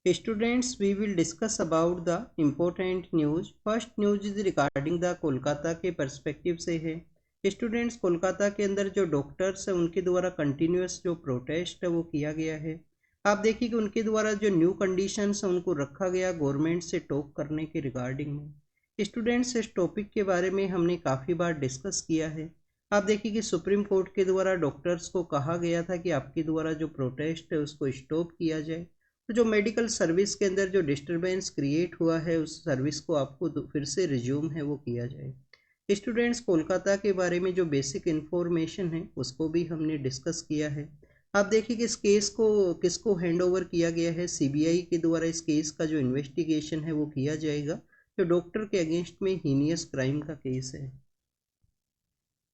Students, we will discuss about the important news. First news is regarding the Kolkata के perspective से है। Students, Kolkata के अंदर जो डॉक्टर्स हैं उनके द्वारा कंटिन्यूस जो प्रोटेस्ट है वो किया गया है। आप देखिए कि उनके द्वारा जो न्यू कंडीशंस हैं उनको रखा गया गवर्नमेंट से टॉक करने के रिगार्डिंग में। स्टूडेंट्स, इस टॉपिक के बारे में हमने काफ़ी बार डिस्कस किया है। आप देखिए कि सुप्रीम कोर्ट के द्वारा डॉक्टर्स को कहा गया था कि आपके द्वारा जो प्रोटेस्ट है उसको स्टॉप किया जाए। तो जो मेडिकल सर्विस के अंदर जो डिस्टरबेंस क्रिएट हुआ है उस सर्विस को आपको फिर से रिज्यूम है वो किया जाए। स्टूडेंट्स, कोलकाता के बारे में जो बेसिक इन्फॉर्मेशन है उसको भी हमने डिस्कस किया है। आप देखिए कि इस केस को किसको हैंड ओवर किया गया है। सीबीआई के द्वारा इस केस का जो इन्वेस्टिगेशन है वो किया जाएगा, जो डॉक्टर के अगेंस्ट में हीनियस क्राइम का केस है।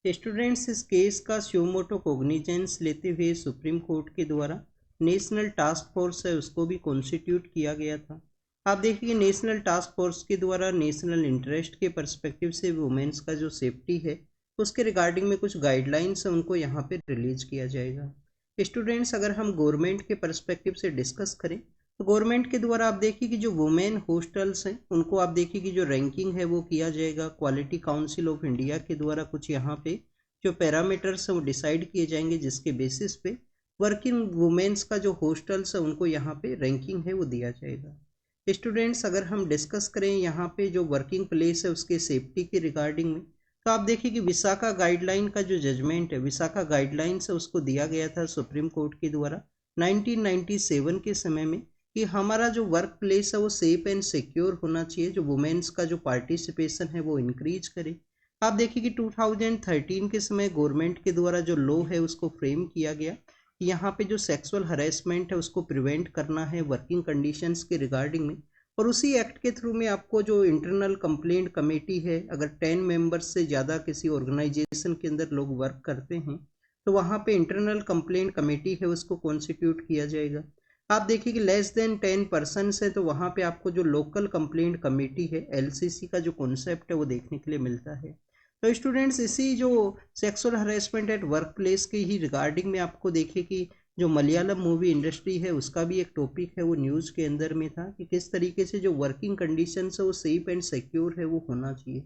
स्टूडेंट्स, इस केस का स्यूमोटो कोग्निजेंस लेते हुए सुप्रीम कोर्ट के द्वारा नेशनल टास्क फोर्स है उसको भी कॉन्स्टिट्यूट किया गया था। आप देखिए नेशनल टास्क फोर्स के द्वारा नेशनल इंटरेस्ट के पर्सपेक्टिव से वुमेन्स का जो सेफ्टी है उसके रिगार्डिंग में कुछ गाइडलाइंस है उनको यहाँ पे रिलीज किया जाएगा। स्टूडेंट्स, अगर हम गवर्नमेंट के पर्सपेक्टिव से डिस्कस करें तो गवर्नमेंट के द्वारा आप देखिए कि जो वुमेन हॉस्टल्स हैं उनको आप देखिए कि जो रैंकिंग है वो किया जाएगा। क्वालिटी काउंसिल ऑफ इंडिया के द्वारा कुछ यहाँ पे जो पैरामीटर्स हैं वो डिसाइड किए जाएंगे, जिसके बेसिस पे वर्किंग वुमेन्स का जो हॉस्टल्स है उनको यहाँ पे रैंकिंग है वो दिया जाएगा। स्टूडेंट्स, अगर हम डिस्कस करें यहाँ पे जो वर्किंग प्लेस है उसके सेफ्टी के रिगार्डिंग में, तो आप देखिए कि विशाखा गाइडलाइन का जो जजमेंट है, विशाखा गाइडलाइंस है उसको दिया गया था सुप्रीम कोर्ट के द्वारा 1997 के समय में कि हमारा जो वर्क प्लेस है वो सेफ एंड सिक्योर होना चाहिए, जो वुमेन्स का जो पार्टिसिपेशन है वो इंक्रीज करे। आप देखिए कि 2013 के समय गवर्नमेंट के द्वारा जो लॉ है उसको फ्रेम किया गया कि यहाँ पे जो सेक्सुअल हरेसमेंट है उसको प्रिवेंट करना है वर्किंग कंडीशंस के रिगार्डिंग में। और उसी एक्ट के थ्रू में आपको जो इंटरनल कंप्लेंट कमेटी है, अगर 10 मेंबर्स से ज़्यादा किसी ऑर्गेनाइजेशन के अंदर लोग वर्क करते हैं तो वहाँ पे इंटरनल कंप्लेंट कमेटी है उसको कॉन्स्टिट्यूट किया जाएगा। आप देखिए कि लेस देन 10 पर्सनस है तो वहाँ पे आपको जो लोकल कंप्लेंट कमेटी है एलसीसी का जो कॉन्सेप्ट है वो देखने के लिए मिलता है। तो स्टूडेंट्स, इसी जो sexual harassment at work place के ही रिगार्डिंग में आपको देखिए कि जो मलयालम मूवी इंडस्ट्री है उसका भी एक टॉपिक है वो न्यूज़ के अंदर में था कि किस तरीके से जो वर्किंग कंडीशंस है वो सेफ एंड सिक्योर है वो होना चाहिए।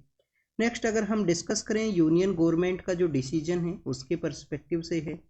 नेक्स्ट, अगर हम डिस्कस करें यूनियन गवर्नमेंट का जो डिसीजन है उसके पर्सपेक्टिव से है।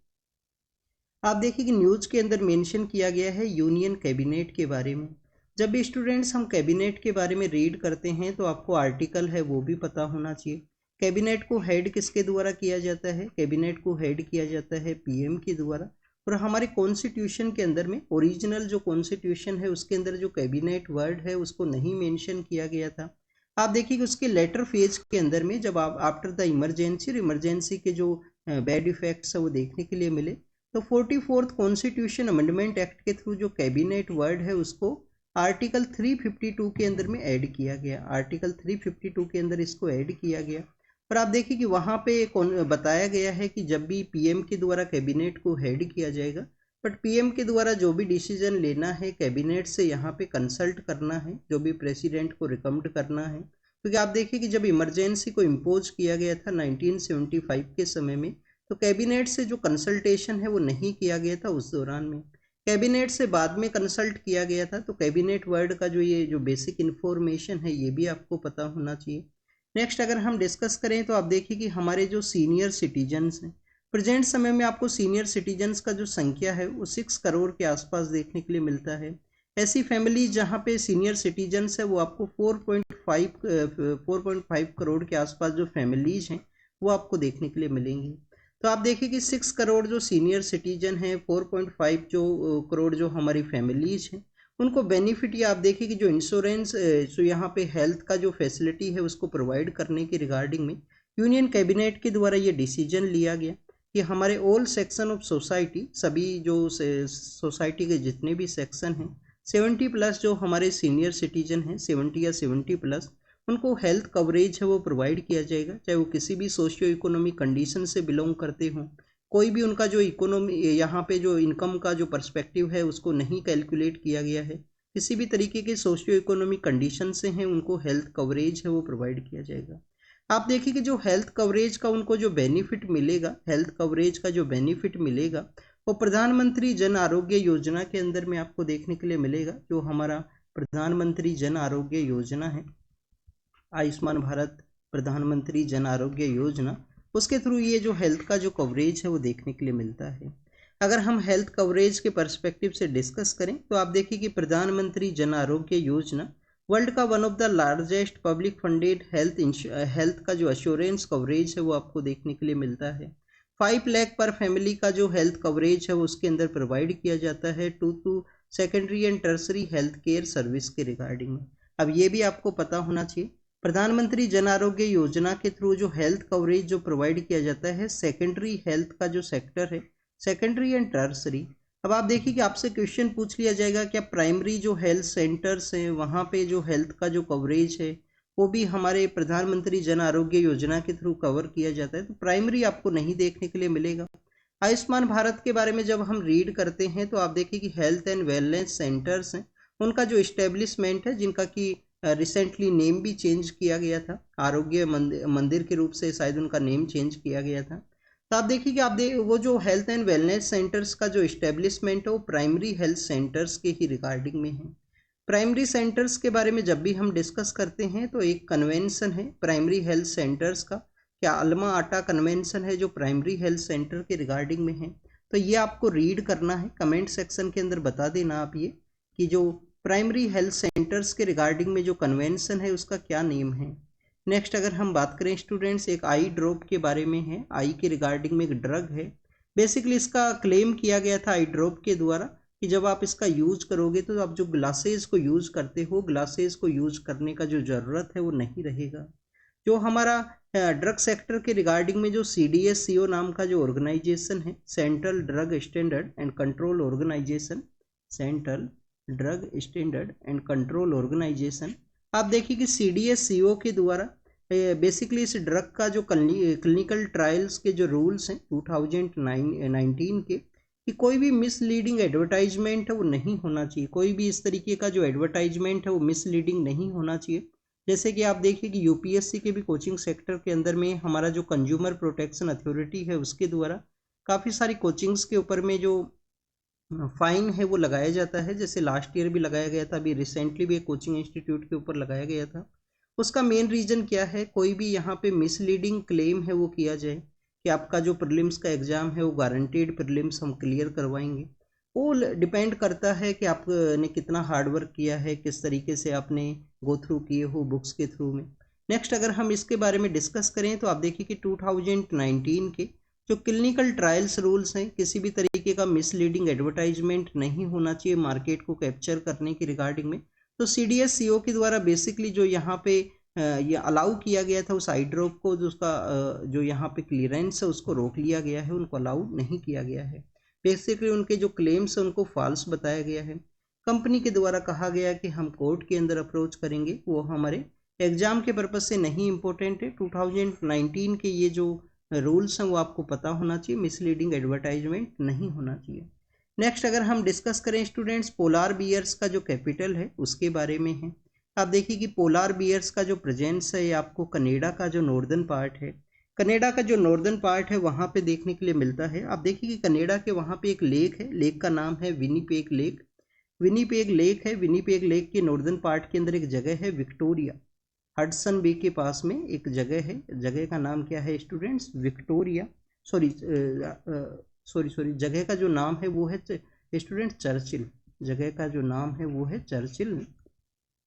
आप देखिए कि न्यूज़ के अंदर मेंशन किया गया है यूनियन कैबिनेट के बारे में। जब भी स्टूडेंट्स हम कैबिनेट के बारे में रीड करते हैं तो आपको आर्टिकल है वो भी पता होना चाहिए। कैबिनेट को हेड किसके द्वारा किया जाता है? कैबिनेट को हेड किया जाता है पीएम के द्वारा। और हमारे कॉन्स्टिट्यूशन के अंदर में, ओरिजिनल जो कॉन्स्टिट्यूशन है उसके अंदर जो कैबिनेट वर्ड है उसको नहीं मेंशन किया गया था। आप देखिए कि उसके लेटर फेज के अंदर में जब आप आफ्टर द इमरजेंसी और इमरजेंसी के जो बैड इफेक्ट्स है वो देखने के लिए मिले, तो 44th कॉन्स्टिट्यूशन अमेंडमेंट एक्ट के थ्रू जो कैबिनेट वर्ड है उसको आर्टिकल 352 के अंदर में ऐड किया गया। आर्टिकल 352 के अंदर इसको ऐड किया गया। और आप देखिए कि वहाँ पे बताया गया है कि जब भी पीएम के द्वारा कैबिनेट को हेड किया जाएगा, बट पीएम के द्वारा जो भी डिसीजन लेना है कैबिनेट से यहाँ पे कंसल्ट करना है, जो भी प्रेसिडेंट को रिकमेंड करना है। क्योंकि आप देखिए कि जब इमरजेंसी को इम्पोज किया गया था 1975 के समय में, तो कैबिनेट से जो कंसल्टेशन है वो नहीं किया गया था उस दौरान में। कैबिनेट से बाद में कंसल्ट किया गया था। तो कैबिनेट वर्ड का जो ये जो बेसिक इन्फॉर्मेशन है ये भी आपको पता होना चाहिए। नेक्स्ट, अगर हम डिस्कस करें तो आप देखिए कि हमारे जो सीनियर सिटीजन्स हैं, प्रेजेंट समय में आपको सीनियर सिटीजन्स का जो संख्या है वो 6 करोड़ के आसपास देखने के लिए मिलता है। ऐसी फैमिली जहाँ पे सीनियर सिटीजन्स है वो आपको 4.5 करोड़ के आसपास जो फैमिलीज हैं वो आपको देखने के लिए मिलेंगी। तो आप देखिए कि 6 करोड़ जो सीनियर सिटीजन हैं, 4.5 जो करोड़ जो हमारी फैमिलीज हैं, उनको बेनिफिट ये आप देखिए कि जो इंश्योरेंस जो यहाँ पे हेल्थ का जो फैसिलिटी है उसको प्रोवाइड करने के रिगार्डिंग में यूनियन कैबिनेट के द्वारा ये डिसीजन लिया गया कि हमारे ऑल सेक्शन ऑफ सोसाइटी, सभी जो सोसाइटी के जितने भी सेक्शन हैं, 70+ जो हमारे सीनियर सिटीजन हैं, 70 या 70+, उनको हेल्थ कवरेज है वो प्रोवाइड किया जाएगा, चाहे वो किसी भी सोशियो इकोनॉमिक कंडीशन से बिलोंग करते हों। कोई भी उनका जो इकोनॉमी यहाँ पे जो इनकम का जो पर्सपेक्टिव है उसको नहीं कैलकुलेट किया गया है, किसी भी तरीके के सोशियो इकोनॉमिक कंडीशन से हैं उनको हेल्थ कवरेज है वो प्रोवाइड किया जाएगा। आप देखिए कि जो हेल्थ कवरेज का उनको जो बेनिफिट मिलेगा, हेल्थ कवरेज का जो बेनिफिट मिलेगा और प्रधानमंत्री जन आरोग्य योजना के अंदर में आपको देखने के लिए मिलेगा जो हमारा प्रधानमंत्री जन आरोग्य योजना है, आयुष्मान भारत प्रधानमंत्री जन आरोग्य योजना, उसके थ्रू ये जो हेल्थ का जो कवरेज है वो देखने के लिए मिलता है। अगर हम हेल्थ कवरेज के पर्सपेक्टिव से डिस्कस करें तो आप देखिए कि प्रधानमंत्री जन आरोग्य योजना वर्ल्ड का one of the largest public funded health का जो एश्योरेंस कवरेज है वो आपको देखने के लिए मिलता है। 5 लाख पर फैमिली का जो हेल्थ कवरेज है वो उसके अंदर प्रोवाइड किया जाता है to secondary and tertiary health care service के रिगार्डिंग में। अब ये भी आपको पता होना चाहिए, प्रधानमंत्री जन आरोग्य योजना के थ्रू जो हेल्थ कवरेज जो प्रोवाइड किया जाता है सेकेंडरी हेल्थ का जो सेक्टर है, सेकेंडरी एंड टर्सरी। अब आप देखिए कि आपसे क्वेश्चन पूछ लिया जाएगा क्या प्राइमरी जो हेल्थ सेंटर्स हैं वहाँ पे जो हेल्थ का जो कवरेज है वो भी हमारे प्रधानमंत्री जन आरोग्य योजना के थ्रू कवर किया जाता है, तो प्राइमरी आपको नहीं देखने के लिए मिलेगा। आयुष्मान भारत के बारे में जब हम रीड करते हैं तो आप देखिए कि हेल्थ एंड वेलनेस सेंटर्स हैं, उनका जो इस्टेब्लिशमेंट है जिनका कि रिसेंटली नेम भी चेंज किया गया था, आरोग्य मंदिर के रूप से शायद उनका नेम चेंज किया गया था। तो आप देखिए कि वो जो हेल्थ एंड वेलनेस सेंटर्स का जो इस्टेब्लिशमेंट है वो प्राइमरी हेल्थ सेंटर्स के ही रिगार्डिंग में है। प्राइमरी सेंटर्स के बारे में जब भी हम डिस्कस करते हैं तो एक कन्वेंशन है प्राइमरी हेल्थ सेंटर्स का, क्या अल्मा आटा कन्वेंशन है जो प्राइमरी हेल्थ सेंटर के रिगार्डिंग में है। तो ये आपको रीड करना है, कमेंट सेक्शन के अंदर बता देना आप ये कि जो प्राइमरी हेल्थ सेंटर्स के रिगार्डिंग में जो कन्वेंशन है उसका क्या नेम है। नेक्स्ट अगर हम बात करें स्टूडेंट्स, एक आई ड्रॉप के बारे में है, आई के रिगार्डिंग में एक ड्रग है। बेसिकली इसका क्लेम किया गया था आई ड्रॉप के द्वारा कि जब आप इसका यूज करोगे तो आप जो ग्लासेस को यूज करते हो, ग्लासेस को यूज करने का जो ज़रूरत है वो नहीं रहेगा। जो हमारा ड्रग सेक्टर के रिगार्डिंग में जो CDSCO नाम का जो ऑर्गेनाइजेशन है, central drug standard and control organisation, central drug standard and control organisation, आप देखिए कि CDSCO के द्वारा बेसिकली इस ड्रग का जो क्लिनिकल ट्रायल्स के जो रूल्स हैं 2019 के, कि कोई भी मिसलीडिंग एडवर्टाइजमेंट है वो नहीं होना चाहिए, कोई भी इस तरीके का जो एडवर्टाइजमेंट है वो मिसलीडिंग नहीं होना चाहिए। जैसे कि आप देखिए कि UPSC के भी कोचिंग सेक्टर के अंदर में हमारा जो कंज्यूमर प्रोटेक्शन अथॉरिटी है उसके द्वारा काफ़ी सारी कोचिंग्स के ऊपर में जो फाइन है वो लगाया जाता है, जैसे लास्ट ईयर भी लगाया गया था, अभी रिसेंटली भी एक कोचिंग इंस्टीट्यूट के ऊपर लगाया गया था। उसका मेन रीज़न क्या है, कोई भी यहाँ पे मिसलीडिंग क्लेम है वो किया जाए कि आपका जो प्रीलिम्स का एग्ज़ाम है वो गारंटेड प्रीलिम्स हम क्लियर करवाएंगे, वो डिपेंड करता है कि आपने कितना हार्डवर्क किया है, किस तरीके से आपने गो थ्रू किए हो बुक्स के थ्रू में। नेक्स्ट अगर हम इसके बारे में डिस्कस करें तो आप देखिए कि 2019 के जो क्लिनिकल ट्रायल्स रूल्स हैं, किसी भी तरीके का मिसलीडिंग एडवर्टाइजमेंट नहीं होना चाहिए मार्केट को कैप्चर करने की रिगार्डिंग में। तो CDSCO के द्वारा बेसिकली जो यहाँ पे ये अलाउ किया गया था उस आई ड्रॉप को, जो उसका जो यहाँ पे क्लियरेंस है उसको रोक लिया गया है, उनको अलाउ नहीं किया गया है। बेसिकली उनके जो क्लेम्स है उनको फॉल्स बताया गया है। कंपनी के द्वारा कहा गया कि हम कोर्ट के अंदर अप्रोच करेंगे, वो हमारे एग्जाम के पर्पज से नहीं इम्पोर्टेंट है। 2019 के ये जो रूल्स हैं वो आपको पता होना चाहिए, मिसलीडिंग एडवर्टाइजमेंट नहीं होना चाहिए। नेक्स्ट अगर हम डिस्कस करें स्टूडेंट्स, पोलार बियर्स का जो कैपिटल है उसके बारे में है। आप देखिए कि पोलार बियर्स का जो प्रेजेंस है ये आपको कनाडा का जो नॉर्दर्न पार्ट है, कनाडा का जो नॉर्दर्न पार्ट है वहाँ पे देखने के लिए मिलता है। आप देखिए कि कनाडा के वहाँ पे एक लेक है, लेक का नाम है विनीपेग लेक। विनीपेग लेक है, विनीपेग लेक के नॉर्दर्न पार्ट के अंदर एक जगह है विक्टोरिया, हडसन बे के पास में एक जगह है, जगह का नाम क्या है स्टूडेंट्स, विक्टोरिया। सॉरी, जगह का जो नाम है वो है स्टूडेंट चर्चिल, जगह का जो नाम है वो है चर्चिल।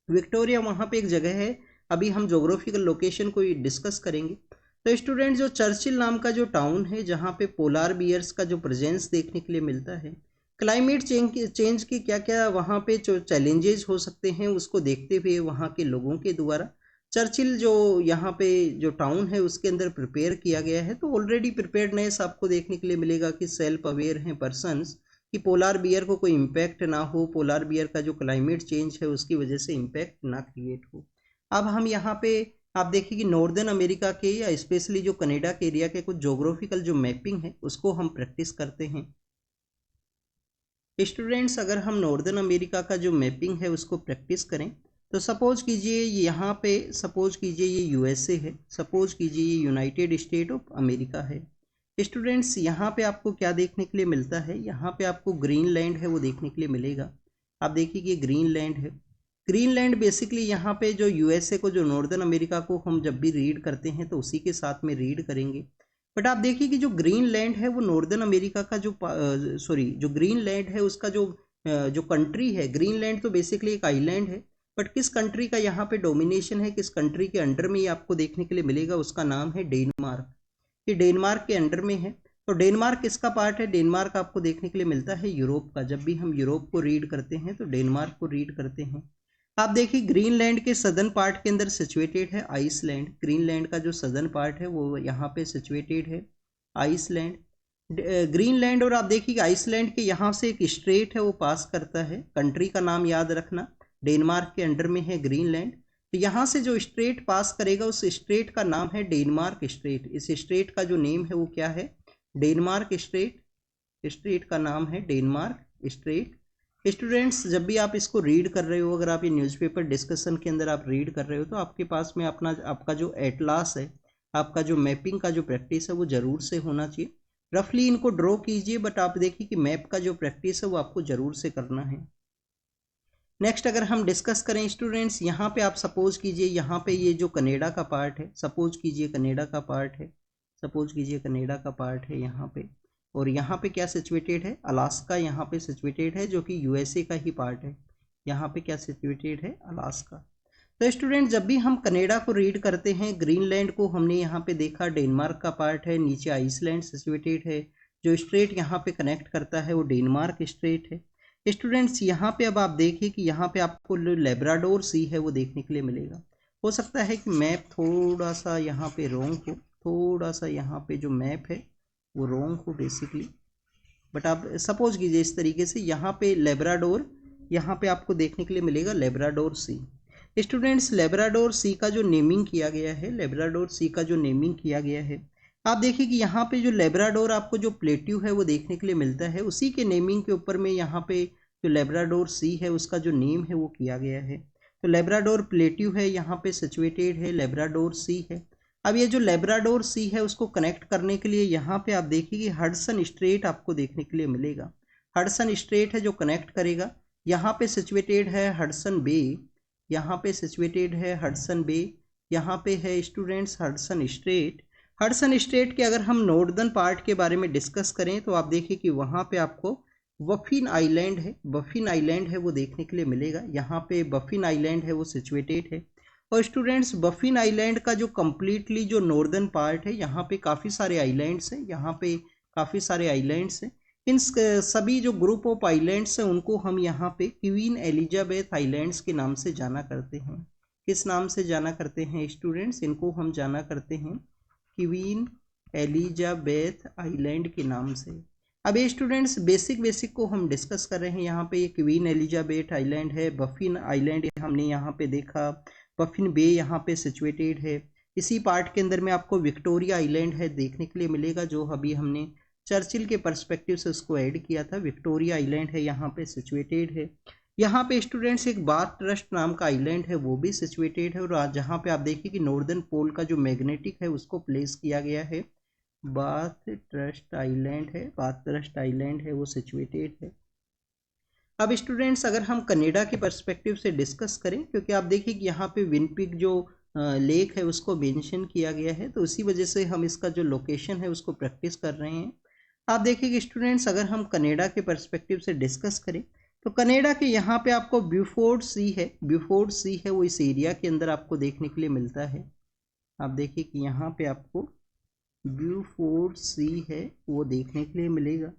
विक्टोरिया वहाँ पे एक जगह है, अभी हम जोग्राफिकल लोकेशन को डिस्कस करेंगे। तो स्टूडेंट जो चर्चिल नाम का जो टाउन है जहाँ पे पोलार बियर्स का जो प्रेजेंस देखने के लिए मिलता है, क्लाइमेट चेंज के क्या क्या वहाँ पे जो चैलेंजेस हो सकते हैं उसको देखते हुए वहाँ के लोगों के द्वारा चर्चिल जो यहाँ पे जो टाउन है उसके अंदर प्रिपेयर किया गया है। तो ऑलरेडी प्रिपेयर्डनेस आपको देखने के लिए मिलेगा कि सेल्फ अवेयर हैं पर्सन्स कि पोलार बियर को कोई इम्पैक्ट ना हो, पोलार बियर का जो क्लाइमेट चेंज है उसकी वजह से इम्पैक्ट ना क्रिएट हो। अब हम यहाँ पे आप देखिए कि नॉर्दर्न अमेरिका के या स्पेशली जो कनाडा के एरिया के कुछ जोग्राफिकल जो मैपिंग है उसको हम प्रैक्टिस करते हैं। स्टूडेंट्स अगर हम नॉर्दर्न अमेरिका का जो मैपिंग है उसको प्रैक्टिस करें तो सपोज कीजिए यहाँ पे, सपोज कीजिए ये USA है, सपोज कीजिए ये यूनाइटेड स्टेट ऑफ अमेरिका है, स्टूडेंट्स यहाँ पे आपको क्या देखने के लिए मिलता है, यहाँ पे आपको ग्रीनलैंड है वो देखने के लिए मिलेगा। आप देखिए कि ग्रीनलैंड है। ग्रीनलैंड बेसिकली यहाँ पे जो यूएसए को, जो नॉर्दर्न अमेरिका को हम जब भी रीड करते हैं तो उसी के साथ में रीड करेंगे। बट आप देखिए कि जो ग्रीनलैंड है वो नॉर्दर्न अमेरिका का जो जो ग्रीनलैंड है उसका जो कंट्री है, ग्रीनलैंड तो बेसिकली एक आइलैंड है, बट किस कंट्री का यहाँ पे डोमिनेशन है, किस कंट्री के अंडर में ये आपको देखने के लिए मिलेगा, उसका नाम है डेनमार्क। ये डेनमार्क के अंडर में है। तो डेनमार्क किसका पार्ट है, डेनमार्क आपको देखने के लिए मिलता है यूरोप का। जब भी हम यूरोप को रीड करते हैं तो डेनमार्क को रीड करते हैं। आप देखिए ग्रीनलैंड के सदर्न पार्ट के अंदर सिचुएटेड है आइसलैंड। ग्रीनलैंड का जो सदर्न पार्ट है वो यहाँ पे सिचुएटेड है आइसलैंड, ग्रीनलैंड। और आप देखिए आइसलैंड के यहाँ से एक स्ट्रेट है वो पास करता है। कंट्री का नाम याद रखना, डेनमार्क के अंडर में है ग्रीनलैंड। तो यहाँ से जो स्ट्रेट पास करेगा उस स्ट्रेट का नाम है डेनमार्क स्ट्रेट। इस स्ट्रेट का जो नेम है वो क्या है, डेनमार्क स्ट्रेट। स्ट्रेट का नाम है डेनमार्क स्ट्रेट। स्टूडेंट्स जब भी आप इसको रीड कर रहे हो, अगर आप ये न्यूज़पेपर डिस्कशन के अंदर आप रीड कर रहे हो तो आपके पास में आपका जो एटलास है, आपका जो मैपिंग का जो प्रैक्टिस है वो ज़रूर से होना चाहिए। रफली इनको ड्रॉ कीजिए, बट आप देखिए कि मैप का जो प्रैक्टिस है वो आपको ज़रूर से करना है। नेक्स्ट अगर हम डिस्कस करें स्टूडेंट्स, यहाँ पे आप सपोज कीजिए, यहाँ पे ये जो कनाडा का पार्ट है, सपोज कीजिए कनाडा का पार्ट है, सपोज कीजिए कनाडा का पार्ट है यहाँ पे, और यहाँ पे क्या सिचुएटेड है, अलास्का यहाँ पे सिचुएटेड है जो कि यूएसए का ही पार्ट है। यहाँ पे क्या सिचुएटेड है, अलास्का। तो स्टूडेंट जब भी हम कनाडा को रीड करते हैं, ग्रीनलैंड को हमने यहाँ पे देखा डेनमार्क का पार्ट है, नीचे आइसलैंड सिचुएटेड है, जो स्ट्रेट यहाँ पे कनेक्ट करता है वो डेनमार्क स्ट्रेट है। स्टूडेंट्स यहाँ पे अब आप देखिए कि यहाँ पे आपको लेब्राडोर सी है वो देखने के लिए मिलेगा। हो सकता है कि मैप थोड़ा सा यहाँ पे रॉन्ग हो, थोड़ा सा यहाँ पे जो मैप है वो रॉन्ग हो बेसिकली, बट आप सपोज कीजिए इस तरीके से, यहाँ पे लेब्राडोर, यहाँ पे आपको देखने के लिए मिलेगा लेब्राडोर सी। स्टूडेंट्स लेब्राडोर सी का जो नेमिंग किया गया है, लेब्राडोर सी का जो नेमिंग किया गया है, आप देखिए कि यहाँ पे जो लेब्राडोर आपको जो प्लेट्यू है वो देखने के लिए मिलता है, उसी के नेमिंग के ऊपर में यहाँ पे जो लेब्राडोर सी है उसका जो नेम है वो किया गया है। तो लेब्राडोर प्लेट्यू है, यहाँ पे सिचुएटेड है, लेब्राडोर सी है। अब ये जो लेब्राडोर सी है उसको कनेक्ट करने के लिए यहाँ पे आप देखिए कि हडसन स्ट्रेट आपको देखने के लिए मिलेगा। हडसन स्ट्रेट है जो कनेक्ट करेगा, यहाँ पे सिचुएटेड है हडसन बे, यहाँ पे सिचुएटेड है हडसन बे, यहाँ पे है students Hudson straight. Hudson straight के अगर हम नॉर्दर्न पार्ट के बारे में डिस्कस करें तो आप देखिए कि वहाँ पे आपको बफिन आइलैंड है, बफिन आइलैंड है वो देखने के लिए मिलेगा। यहाँ पे बफिन आइलैंड है वो सिचुएटेड है। और स्टूडेंट्स बफिन आइलैंड का जो कम्प्लीटली जो नॉर्दर्न पार्ट है, यहाँ पे काफ़ी सारे आइलैंड्स हैं, यहाँ पे काफ़ी सारे आइलैंड्स हैं। इन सभी जो ग्रुप ऑफ आइलैंड्स हैं उनको हम यहाँ पे क्वीन एलिजाबेथ आइलैंड्स के नाम से जाना करते हैं। किस नाम से जाना करते हैं स्टूडेंट्स, इनको हम जाना करते हैं क्वीन एलिजाबेथ आइलैंड के नाम से। अब ये स्टूडेंट्स बेसिक को हम डिस्कस कर रहे हैं। यहाँ पे ये क्वीन एलिजाबेथ आइलैंड है, बफिन आइलैंड हमने यहाँ पे देखा, बफिन बे यहाँ पे सिचुएटेड है। इसी पार्ट के अंदर में आपको विक्टोरिया आइलैंड है देखने के लिए मिलेगा, जो अभी हमने चर्चिल के पर्सपेक्टिव से उसको ऐड किया था। विक्टोरिया आइलैंड है यहाँ पे सिचुएटेड है। यहाँ पे स्टूडेंट्स एक बाथ ट्रस्ट नाम का आइलैंड है वो भी सिचुएटेड है, और जहाँ पे आप देखिए कि नॉर्दर्न पोल का जो मैग्नेटिक है उसको प्लेस किया गया है। बाथ ट्रस्ट आइलैंड है, बाथ ट्रस्ट आइलैंड है वो सिचुएटेड है। अब स्टूडेंट्स अगर हम कनाडा के पर्सपेक्टिव से डिस्कस करें, क्योंकि आप देखिए कि यहाँ पे विनपिग जो लेक है उसको मेंशन किया गया है, तो उसी वजह से हम इसका जो लोकेशन है उसको प्रैक्टिस कर रहे हैं। आप देखिए कि स्टूडेंट्स अगर हम कनाडा के पर्सपेक्टिव से डिस्कस करें तो कनाडा के यहाँ पे आपको ब्यूफोर्ड सी है, ब्यूफोर्ड सी है वो इस एरिया के अंदर आपको देखने के लिए मिलता है। आप देखिए कि यहाँ पे आपको ब्यूफोर्ड सी है वो देखने के लिए मिलेगा।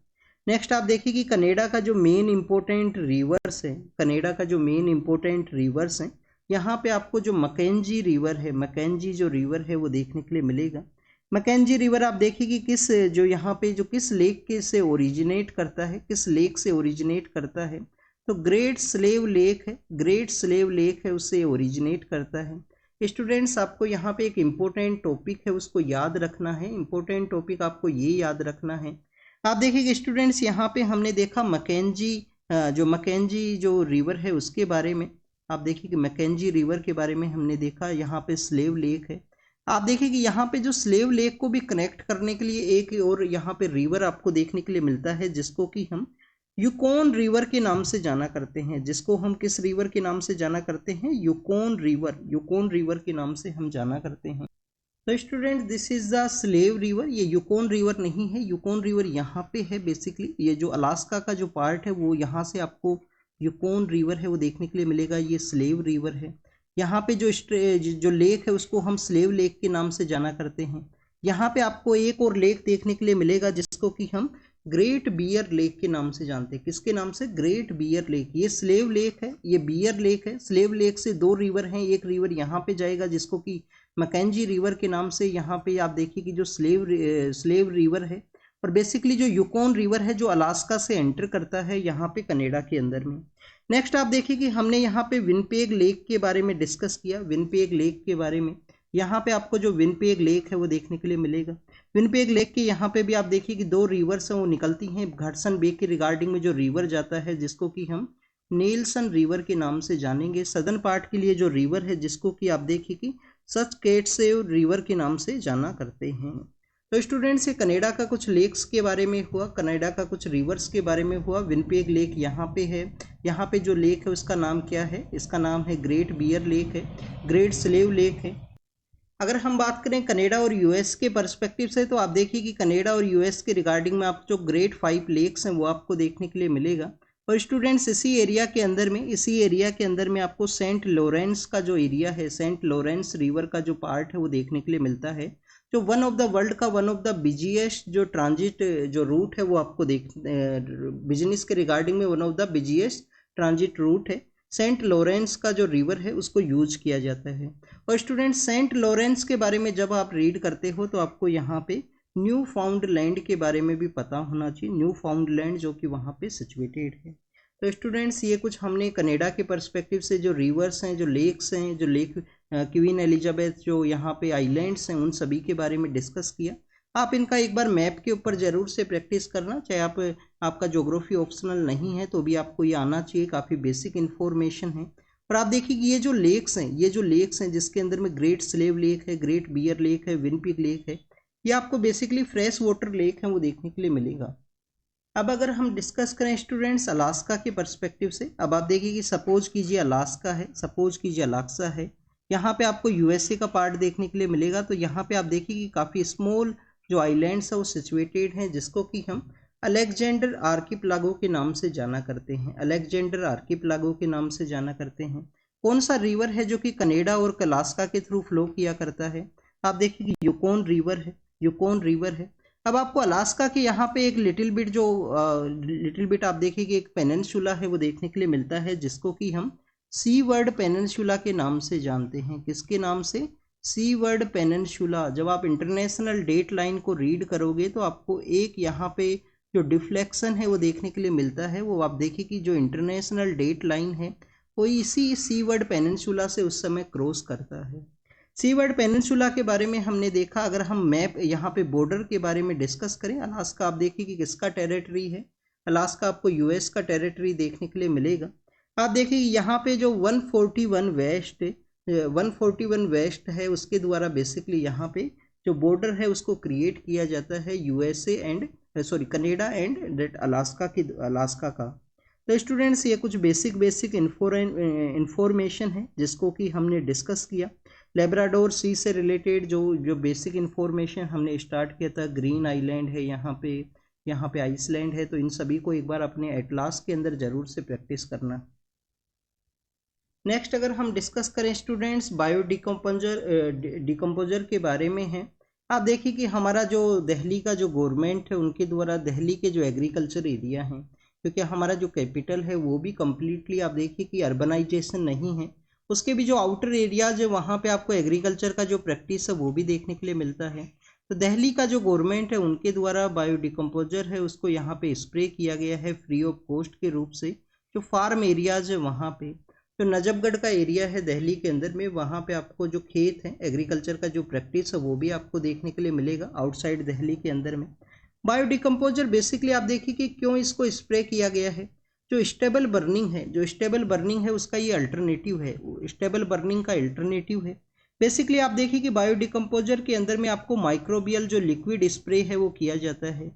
नेक्स्ट आप देखिए कि कनाडा का जो मेन इंपॉर्टेंट रिवर्स है, कनाडा का जो मेन इंपॉर्टेंट रिवर्स है, यहाँ पे आपको जो मैकेंजी रिवर है, मैकेंजी जो रिवर है वो देखने के लिए मिलेगा। मैकेंजी रिवर आप देखिए कि किस जो यहाँ पे जो किस लेक के से ओरिजिनेट करता है, किस लेक से ओरिजिनेट करता है, तो ग्रेट स्लेव लेक है, ग्रेट स्लेव लेक है उससे ओरिजिनेट करता है। स्टूडेंट्स आपको यहाँ पे एक इम्पोर्टेंट टॉपिक है उसको याद रखना है, इम्पोर्टेंट टॉपिक आपको ये याद रखना है। आप देखिए कि स्टूडेंट्स यहाँ पे हमने देखा मैकेंजी जो रिवर है उसके बारे में। आप देखिए कि मैकेंजी रिवर के बारे में हमने देखा, यहाँ पे स्लेव लेक है। आप देखिए कि यहाँ पे जो स्लेव लेक को भी कनेक्ट करने के लिए एक और यहाँ पे रिवर आपको देखने के लिए मिलता है, जिसको कि हम यूकोन रिवर के नाम से जाना करते हैं। जिसको हम किस रिवर के नाम से जाना करते हैं? यूकोन रिवर, यूकोन रिवर के नाम से हम जाना करते हैं। तो student, this is the slave river. ये यूकोन रिवर नहीं है, यूकोन रिवर यहाँ पे है। बेसिकली ये जो अलास्का का जो पार्ट है वो यहाँ से आपको यूकोन रिवर है वो देखने के लिए मिलेगा। ये स्लेव रिवर है। यहाँ पे जो लेक है उसको हम स्लेव लेक के नाम से जाना करते हैं। यहाँ पे आपको एक और लेक देखने के लिए मिलेगा जिसको कि हम ग्रेट बियर लेक के नाम से जानते हैं। किसके नाम से? Great Bear Lake. ये स्लेव लेक है, ये बियर लेक है। स्लेव लेक से दो रिवर हैं, एक रिवर यहाँ पे जाएगा जिसको कि मैकेंजी रिवर के नाम से। यहाँ पे आप देखिए कि जो स्लेव रिवर है, और बेसिकली जो यूकोन रिवर है जो अलास्का से एंटर करता है यहाँ पे कनाडा के अंदर में। नेक्स्ट आप देखिए कि हमने यहाँ पे विनपेग लेक के बारे में डिस्कस किया, विनपेग लेक के बारे में। यहाँ पे आपको जो विनपेग लेक है वो देखने के लिए मिलेगा। विनपेग लेक के यहाँ पे भी आप देखिए कि दो रिवर्स हैं वो निकलती हैं। घर्सन बे के रिगार्डिंग में जो रिवर जाता है जिसको कि हम नेल्सन रिवर के नाम से जानेंगे। सदर्न पार्ट के लिए जो रिवर है जिसको कि आप देखिए कि सस्केटसेव रिवर के नाम से जाना करते हैं। तो स्टूडेंट्स, ये कनाडा का कुछ लेक्स के बारे में हुआ, कनाडा का कुछ रिवर्स के बारे में हुआ। विनपेग लेक यहाँ पे है। यहाँ पे जो लेक है उसका नाम क्या है? इसका नाम है ग्रेट बियर लेक है, ग्रेट स्लेव लेक है। अगर हम बात करें कनाडा और यूएस के पर्सपेक्टिव से, तो आप देखिए कि कनाडा और यूएस के रिगार्डिंग में आप जो ग्रेट 5 लेक्स हैं वो आपको देखने के लिए मिलेगा। और स्टूडेंट्स, इसी एरिया के अंदर में आपको सेंट लॉरेंस का जो एरिया है, सेंट लॉरेंस रिवर का जो पार्ट है वो देखने के लिए मिलता है, जो वन ऑफ द बिजिएस्ट जो ट्रांजिट जो रूट है वो आपको बिजनेस के रिगार्डिंग में one of the busiest transit route है। सेंट लॉरेंस का जो रिवर है उसको यूज किया जाता है। और स्टूडेंट, सेंट लॉरेंस के बारे में जब आप रीड करते हो तो आपको यहाँ पे न्यू फाउंड लैंड के बारे में भी पता होना चाहिए, न्यू फाउंड लैंड जो कि वहाँ पे सिचुएटेड है। तो स्टूडेंट्स, ये कुछ हमने कनाडा के पर्सपेक्टिव से जो रिवर्स हैं, जो लेक्स हैं, जो लेक क्वीन एलिजाबेथ, जो यहाँ पे आइलैंड्स हैं, उन सभी के बारे में डिस्कस किया। आप इनका एक बार मैप के ऊपर जरूर से प्रैक्टिस करना, चाहे आपका ज्योग्राफी ऑप्शनल नहीं है तो भी आपको ये आना चाहिए, काफ़ी बेसिक इन्फॉर्मेशन है। और आप देखिए कि ये जो लेक्स हैं जिसके अंदर में ग्रेट स्लेव लेक है, ग्रेट बियर लेक है, विनपिग लेक है, ये आपको बेसिकली फ्रेश वाटर लेक है वो देखने के लिए मिलेगा। अब अगर हम डिस्कस करें स्टूडेंट्स अलास्का के पर्सपेक्टिव से, अब आप देखिए कि सपोज कीजिए अलास्का है, सपोज कीजिए अलास्का है, यहाँ पे आपको यूएसए का पार्ट देखने के लिए मिलेगा। तो यहाँ पे आप देखिए कि काफ़ी स्मॉल जो आइलैंड्स है वो सिचुएटेड हैं जिसको कि हम अलेक्जेंडर आर्किपेलागो के नाम से जाना करते हैं, अलेक्जेंडर आर्किपेलागो के नाम से जाना करते हैं। कौन सा रिवर है जो कि कनाडा और अलास्का के थ्रू फ्लो किया करता है? आप देखिए कि यूकोन रिवर है, यूकोन रिवर है। अब आपको अलास्का के यहाँ पे एक लिटिल बिट आप देखिए कि एक पेनिनसुला है वो देखने के लिए मिलता है जिसको कि हम सी वर्ड पेनिनसुला के नाम से जानते हैं। किसके नाम से? सी वर्ड पेनिनसुला। जब आप इंटरनेशनल डेट लाइन को रीड करोगे तो आपको एक यहाँ पे जो डिफ्लेक्शन है वो देखने के लिए मिलता है। वो आप देखिए कि जो इंटरनेशनल डेट लाइन है वो इसी सी वर्ड पेनिनसुला से उस समय क्रॉस करता है। सी वर्ड पेनिनसुला के बारे में हमने देखा। अगर हम मैप यहाँ पे बॉर्डर के बारे में डिस्कस करें, अलास्का आप देखिए कि किसका टेरिटरी है? अलास्का आपको यूएस का टेरिटरी देखने के लिए मिलेगा। आप देखिए यहाँ पे जो 141 वेस्ट है उसके द्वारा बेसिकली यहाँ पे जो बॉर्डर है उसको क्रिएट किया जाता है USA and Canada and that Alaska का। तो स्टूडेंट्स, ये कुछ बेसिक इंफॉर्मेशन है जिसको कि हमने डिस्कस किया। लेब्राडोर सी से रिलेटेड जो बेसिक इंफॉर्मेशन हमने स्टार्ट किया था, ग्रीन आइलैंड है यहाँ पे आइसलैंड है, तो इन सभी को एक बार अपने एटलास के अंदर जरूर से प्रैक्टिस करना। नेक्स्ट अगर हम डिस्कस करें स्टूडेंट्स डिकम्पोजर के बारे में है। आप देखिए कि हमारा जो दिल्ली का जो गवर्नमेंट है उनके द्वारा दिल्ली के जो एग्रीकल्चर एरिया हैं, क्योंकि हमारा जो कैपिटल है वो भी कम्प्लीटली आप देखिए कि अर्बनाइजेशन नहीं है, उसके भी जो आउटर एरियाज है वहाँ पे आपको एग्रीकल्चर का जो प्रैक्टिस है वो भी देखने के लिए मिलता है। तो दिल्ली का जो गवर्नमेंट है उनके द्वारा बायोडिकम्पोजर है उसको यहाँ पे स्प्रे किया गया है फ्री ऑफ कॉस्ट के रूप से। जो फार्म एरियाज है वहाँ पे, जो नजफगढ़ का एरिया है दिल्ली के अंदर में, वहाँ पे आपको जो खेत है एग्रीकल्चर का जो प्रैक्टिस है वो भी आपको देखने के लिए मिलेगा आउटसाइड दिल्ली के अंदर में। बायोडिकम्पोजर बेसिकली आप देखिए कि क्यों इसको स्प्रे किया गया है। जो स्टेबल बर्निंग है उसका ये अल्टरनेटिव है, स्टेबल बर्निंग का अल्टरनेटिव है। बेसिकली आप देखिए कि बायोडिकम्पोजर के अंदर में आपको माइक्रोबियल जो लिक्विड स्प्रे है वो किया जाता है,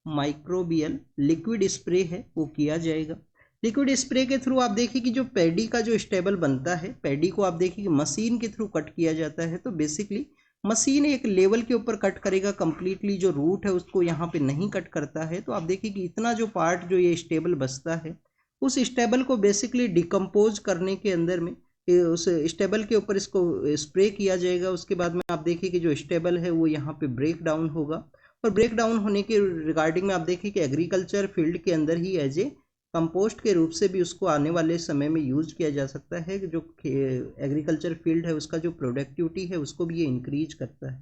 माइक्रोबियल लिक्विड स्प्रे है वो किया जाएगा। लिक्विड स्प्रे के थ्रू आप देखिए कि जो पैडी का जो स्टेबल बनता है, पैडी को आप देखिए कि मशीन के थ्रू कट किया जाता है। तो बेसिकली मशीन एक लेवल के ऊपर कट करेगा, कंप्लीटली जो रूट है उसको यहाँ पे नहीं कट करता है। तो आप देखिए कि इतना जो पार्ट जो ये स्टेबल बचता है, उस स्टेबल को बेसिकली डिकम्पोज करने के अंदर में उस स्टेबल के ऊपर इसको स्प्रे किया जाएगा। उसके बाद में आप देखिए कि जो स्टेबल है वो यहाँ पे ब्रेक डाउन होगा, और ब्रेक डाउन होने के रिगार्डिंग में आप देखिए कि एग्रीकल्चर फील्ड के अंदर ही एज ए कंपोस्ट के रूप से भी उसको आने वाले समय में यूज किया जा सकता है। जो एग्रीकल्चर फील्ड है उसका जो प्रोडक्टिविटी है उसको भी ये इंक्रीज करता है।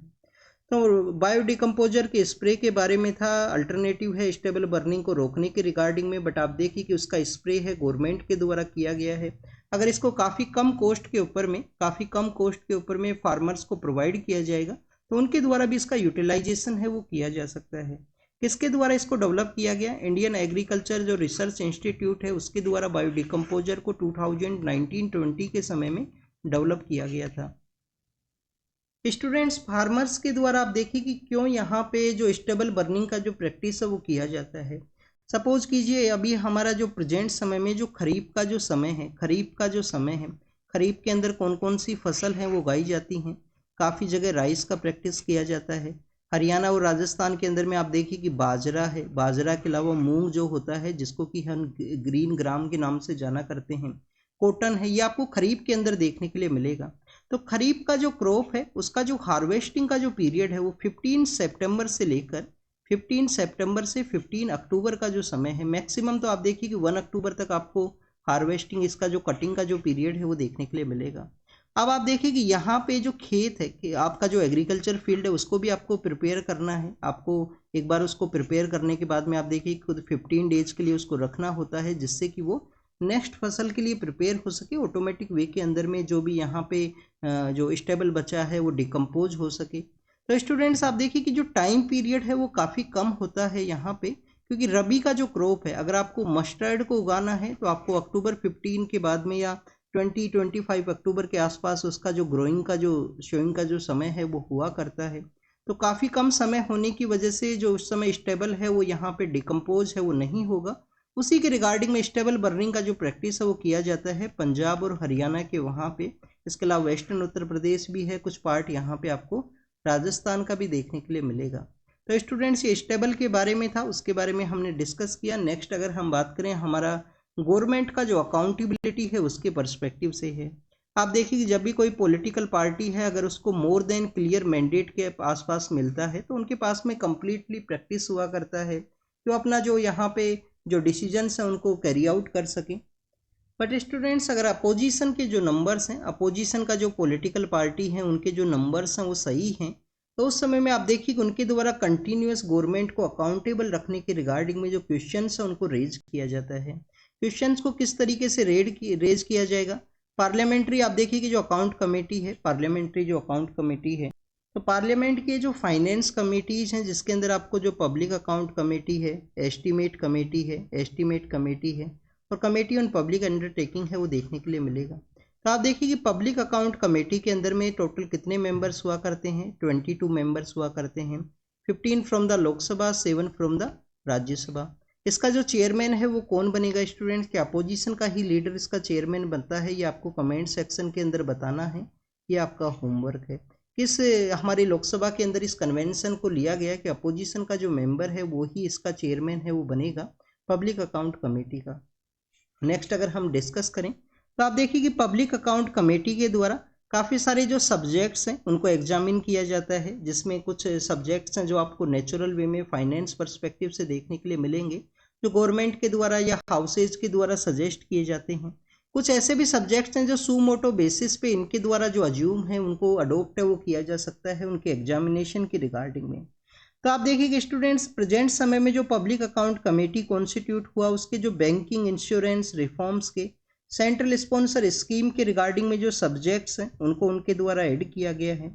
तो बायोडिकम्पोजर के स्प्रे के बारे में था, अल्टरनेटिव है स्टेबल बर्निंग को रोकने के रिगार्डिंग में। बट आप देखिए कि उसका स्प्रे है गवर्नमेंट के द्वारा किया गया है। अगर इसको काफ़ी कम कोस्ट के ऊपर में फार्मर्स को प्रोवाइड किया जाएगा तो उनके द्वारा भी इसका यूटिलाइजेशन है वो किया जा सकता है। किसके द्वारा इसको डेवलप किया गया? इंडियन एग्रीकल्चर जो रिसर्च इंस्टीट्यूट है उसके द्वारा बायोडिकम्पोजर को 2019-20 के समय में डेवलप किया गया था। स्टूडेंट्स, फार्मर्स के द्वारा आप देखिए कि क्यों यहाँ पे जो स्टेबल बर्निंग का जो प्रैक्टिस है वो किया जाता है। सपोज कीजिए अभी हमारा जो प्रेजेंट समय में जो खरीफ का जो समय है, खरीफ के अंदर कौन कौन सी फसल है वो उगाई जाती हैं। काफ़ी जगह राइस का प्रैक्टिस किया जाता है। हरियाणा और राजस्थान के अंदर में आप देखिए कि बाजरा है, बाजरा के अलावा मूंग जो होता है जिसको कि हम ग्रीन ग्राम के नाम से जाना करते हैं, कॉटन है, ये आपको खरीफ के अंदर देखने के लिए मिलेगा। तो खरीफ का जो क्रॉप है उसका जो हार्वेस्टिंग का जो पीरियड है वो 15 सितंबर से लेकर 15 अक्टूबर का जो समय है। मैक्सिमम तो आप देखिए कि 1 अक्टूबर तक आपको हार्वेस्टिंग, इसका जो कटिंग का जो पीरियड है वो देखने के लिए मिलेगा। अब आप देखिए कि यहाँ पे जो खेत है कि आपका जो एग्रीकल्चर फील्ड है उसको भी आपको प्रिपेयर करना है। आपको एक बार उसको प्रिपेयर करने के बाद में आप देखिए खुद 15 डेज के लिए उसको रखना होता है, जिससे कि वो नेक्स्ट फसल के लिए प्रिपेयर हो सके। ऑटोमेटिक वे के अंदर में जो भी यहाँ पे जो स्टेबल बचा है वो डिकम्पोज हो सके। तो स्टूडेंट्स आप देखिए कि जो टाइम पीरियड है वो काफ़ी कम होता है यहाँ पे, क्योंकि रबी का जो क्रॉप है, अगर आपको मस्टर्ड को उगाना है तो आपको अक्टूबर 15 के बाद में या 20-25 अक्टूबर के आसपास उसका जो ग्रोइंग का जो शोइंग का जो समय है वो हुआ करता है। तो काफ़ी कम समय होने की वजह से जो उस समय स्टेबल है वो यहाँ पे डिकम्पोज है वो नहीं होगा। उसी के रिगार्डिंग में स्टेबल बर्निंग का जो प्रैक्टिस है वो किया जाता है पंजाब और हरियाणा के वहाँ पे। इसके अलावा वेस्टर्न उत्तर प्रदेश भी है, कुछ पार्ट यहाँ पे आपको राजस्थान का भी देखने के लिए मिलेगा। तो स्टूडेंट्स ये स्टेबल के बारे में था, उसके बारे में हमने डिस्कस किया। नेक्स्ट अगर हम बात करें हमारा गवर्नमेंट का जो अकाउंटेबिलिटी है उसके पर्सपेक्टिव से है। आप देखिए कि जब भी कोई पॉलिटिकल पार्टी है अगर उसको मोर देन क्लियर मैंडेट के आसपास मिलता है तो उनके पास में कंप्लीटली प्रैक्टिस हुआ करता है कि अपना जो यहाँ पे जो डिसीजंस हैं उनको कैरी आउट कर सकें। बट स्टूडेंट्स अगर अपोजिशन के जो नंबर्स हैं, अपोजिशन का जो पॉलिटिकल पार्टी है उनके जो नंबर्स हैं वो सही हैं, तो उस समय में आप देखिए कि उनके द्वारा कंटिन्यूस गवर्नमेंट को अकाउंटेबल रखने के रिगार्डिंग में जो क्वेश्चंस हैं उनको रेज किया जाता है। क्वेश्चंस को किस तरीके से रेज किया जाएगा? पार्लियामेंट्री आप देखिए कि जो अकाउंट कमेटी है, पार्लियामेंट्री जो अकाउंट कमेटी है, तो पार्लियामेंट के जो फाइनेंस कमेटीज हैं जिसके अंदर आपको जो पब्लिक अकाउंट कमेटी है, एस्टीमेट कमेटी है और कमेटी ऑन पब्लिक अंडरटेकिंग है वो देखने के लिए मिलेगा। तो आप देखिए कि पब्लिक अकाउंट कमेटी के अंदर में टोटल कितने मेंबर्स हुआ करते हैं? 22 मेंबर्स हुआ करते हैं, 15 from the Lok Sabha, 7 from the Rajya Sabha. इसका जो चेयरमैन है वो कौन बनेगा स्टूडेंट्स? क्या अपोजिशन का ही लीडर इसका चेयरमैन बनता है? ये आपको कमेंट सेक्शन के अंदर बताना है, ये आपका होमवर्क है। किस हमारी लोकसभा के अंदर इस कन्वेंशन को लिया गया कि अपोजिशन का जो मेंबर है वो ही इसका चेयरमैन है वो बनेगा पब्लिक अकाउंट कमेटी का। नेक्स्ट अगर हम डिस्कस करें तो आप देखिए कि पब्लिक अकाउंट कमेटी के द्वारा काफ़ी सारे जो सब्जेक्ट्स हैं उनको एग्जामिन किया जाता है, जिसमें कुछ सब्जेक्ट्स हैं जो आपको नेचुरल वे में फाइनेंस पर्सपेक्टिव से देखने के लिए मिलेंगे, जो गवर्नमेंट के द्वारा या हाउसेज के द्वारा सजेस्ट किए जाते हैं। कुछ ऐसे भी सब्जेक्ट्स हैं जो सुमोटो बेसिस पे इनके द्वारा जो अज्यूम है उनको अडोप्ट है वो किया जा सकता है उनके एग्जामिनेशन की रिगार्डिंग में। तो आप देखिए कि स्टूडेंट्स प्रेजेंट समय में जो पब्लिक अकाउंट कमेटी कॉन्स्टिट्यूट हुआ उसके जो बैंकिंग, इंश्योरेंस, रिफॉर्म्स के सेंट्रल स्पॉन्सर स्कीम के रिगार्डिंग में जो सब्जेक्ट्स हैं उनको उनके द्वारा ऐड किया गया है।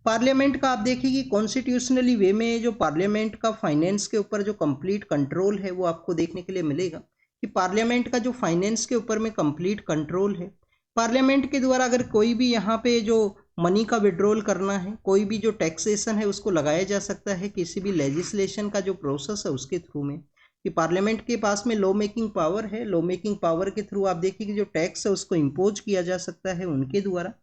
पार्लियामेंट का आप देखिए कि कॉन्स्टिट्यूशनली वे में जो पार्लियामेंट का फाइनेंस के ऊपर जो कंप्लीट कंट्रोल है वो आपको देखने के लिए मिलेगा कि पार्लियामेंट का जो फाइनेंस के ऊपर में कंप्लीट कंट्रोल है। पार्लियामेंट के द्वारा अगर कोई भी यहाँ पे जो मनी का विड्रॉल करना है, कोई भी जो टैक्सेशन है उसको लगाया जा सकता है किसी भी लेजिस्लेशन का जो प्रोसेस है उसके थ्रू में, कि पार्लियामेंट के पास में लॉ मेकिंग पावर है, लॉ मेकिंग पावर के थ्रू आप देखिए कि जो टैक्स है उसको इम्पोज किया जा सकता है उनके द्वारा।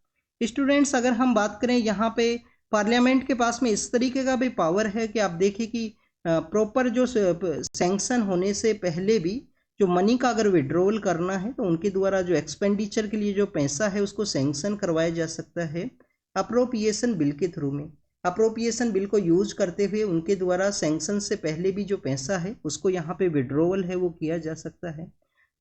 स्टूडेंट्स अगर हम बात करें यहाँ पे पार्लियामेंट के पास में इस तरीके का भी पावर है कि आप देखिए कि प्रॉपर जो सैंक्शन होने से पहले भी जो मनी का अगर विड्रॉल करना है तो उनके द्वारा जो एक्सपेंडिचर के लिए जो पैसा है उसको सैंक्शन करवाया जा सकता है अप्रोप्रिएशन बिल के थ्रू में। अप्रोप्रिएशन बिल को यूज करते हुए उनके द्वारा सैंक्शन से पहले भी जो पैसा है उसको यहाँ पे विड्रॉवल है वो किया जा सकता है।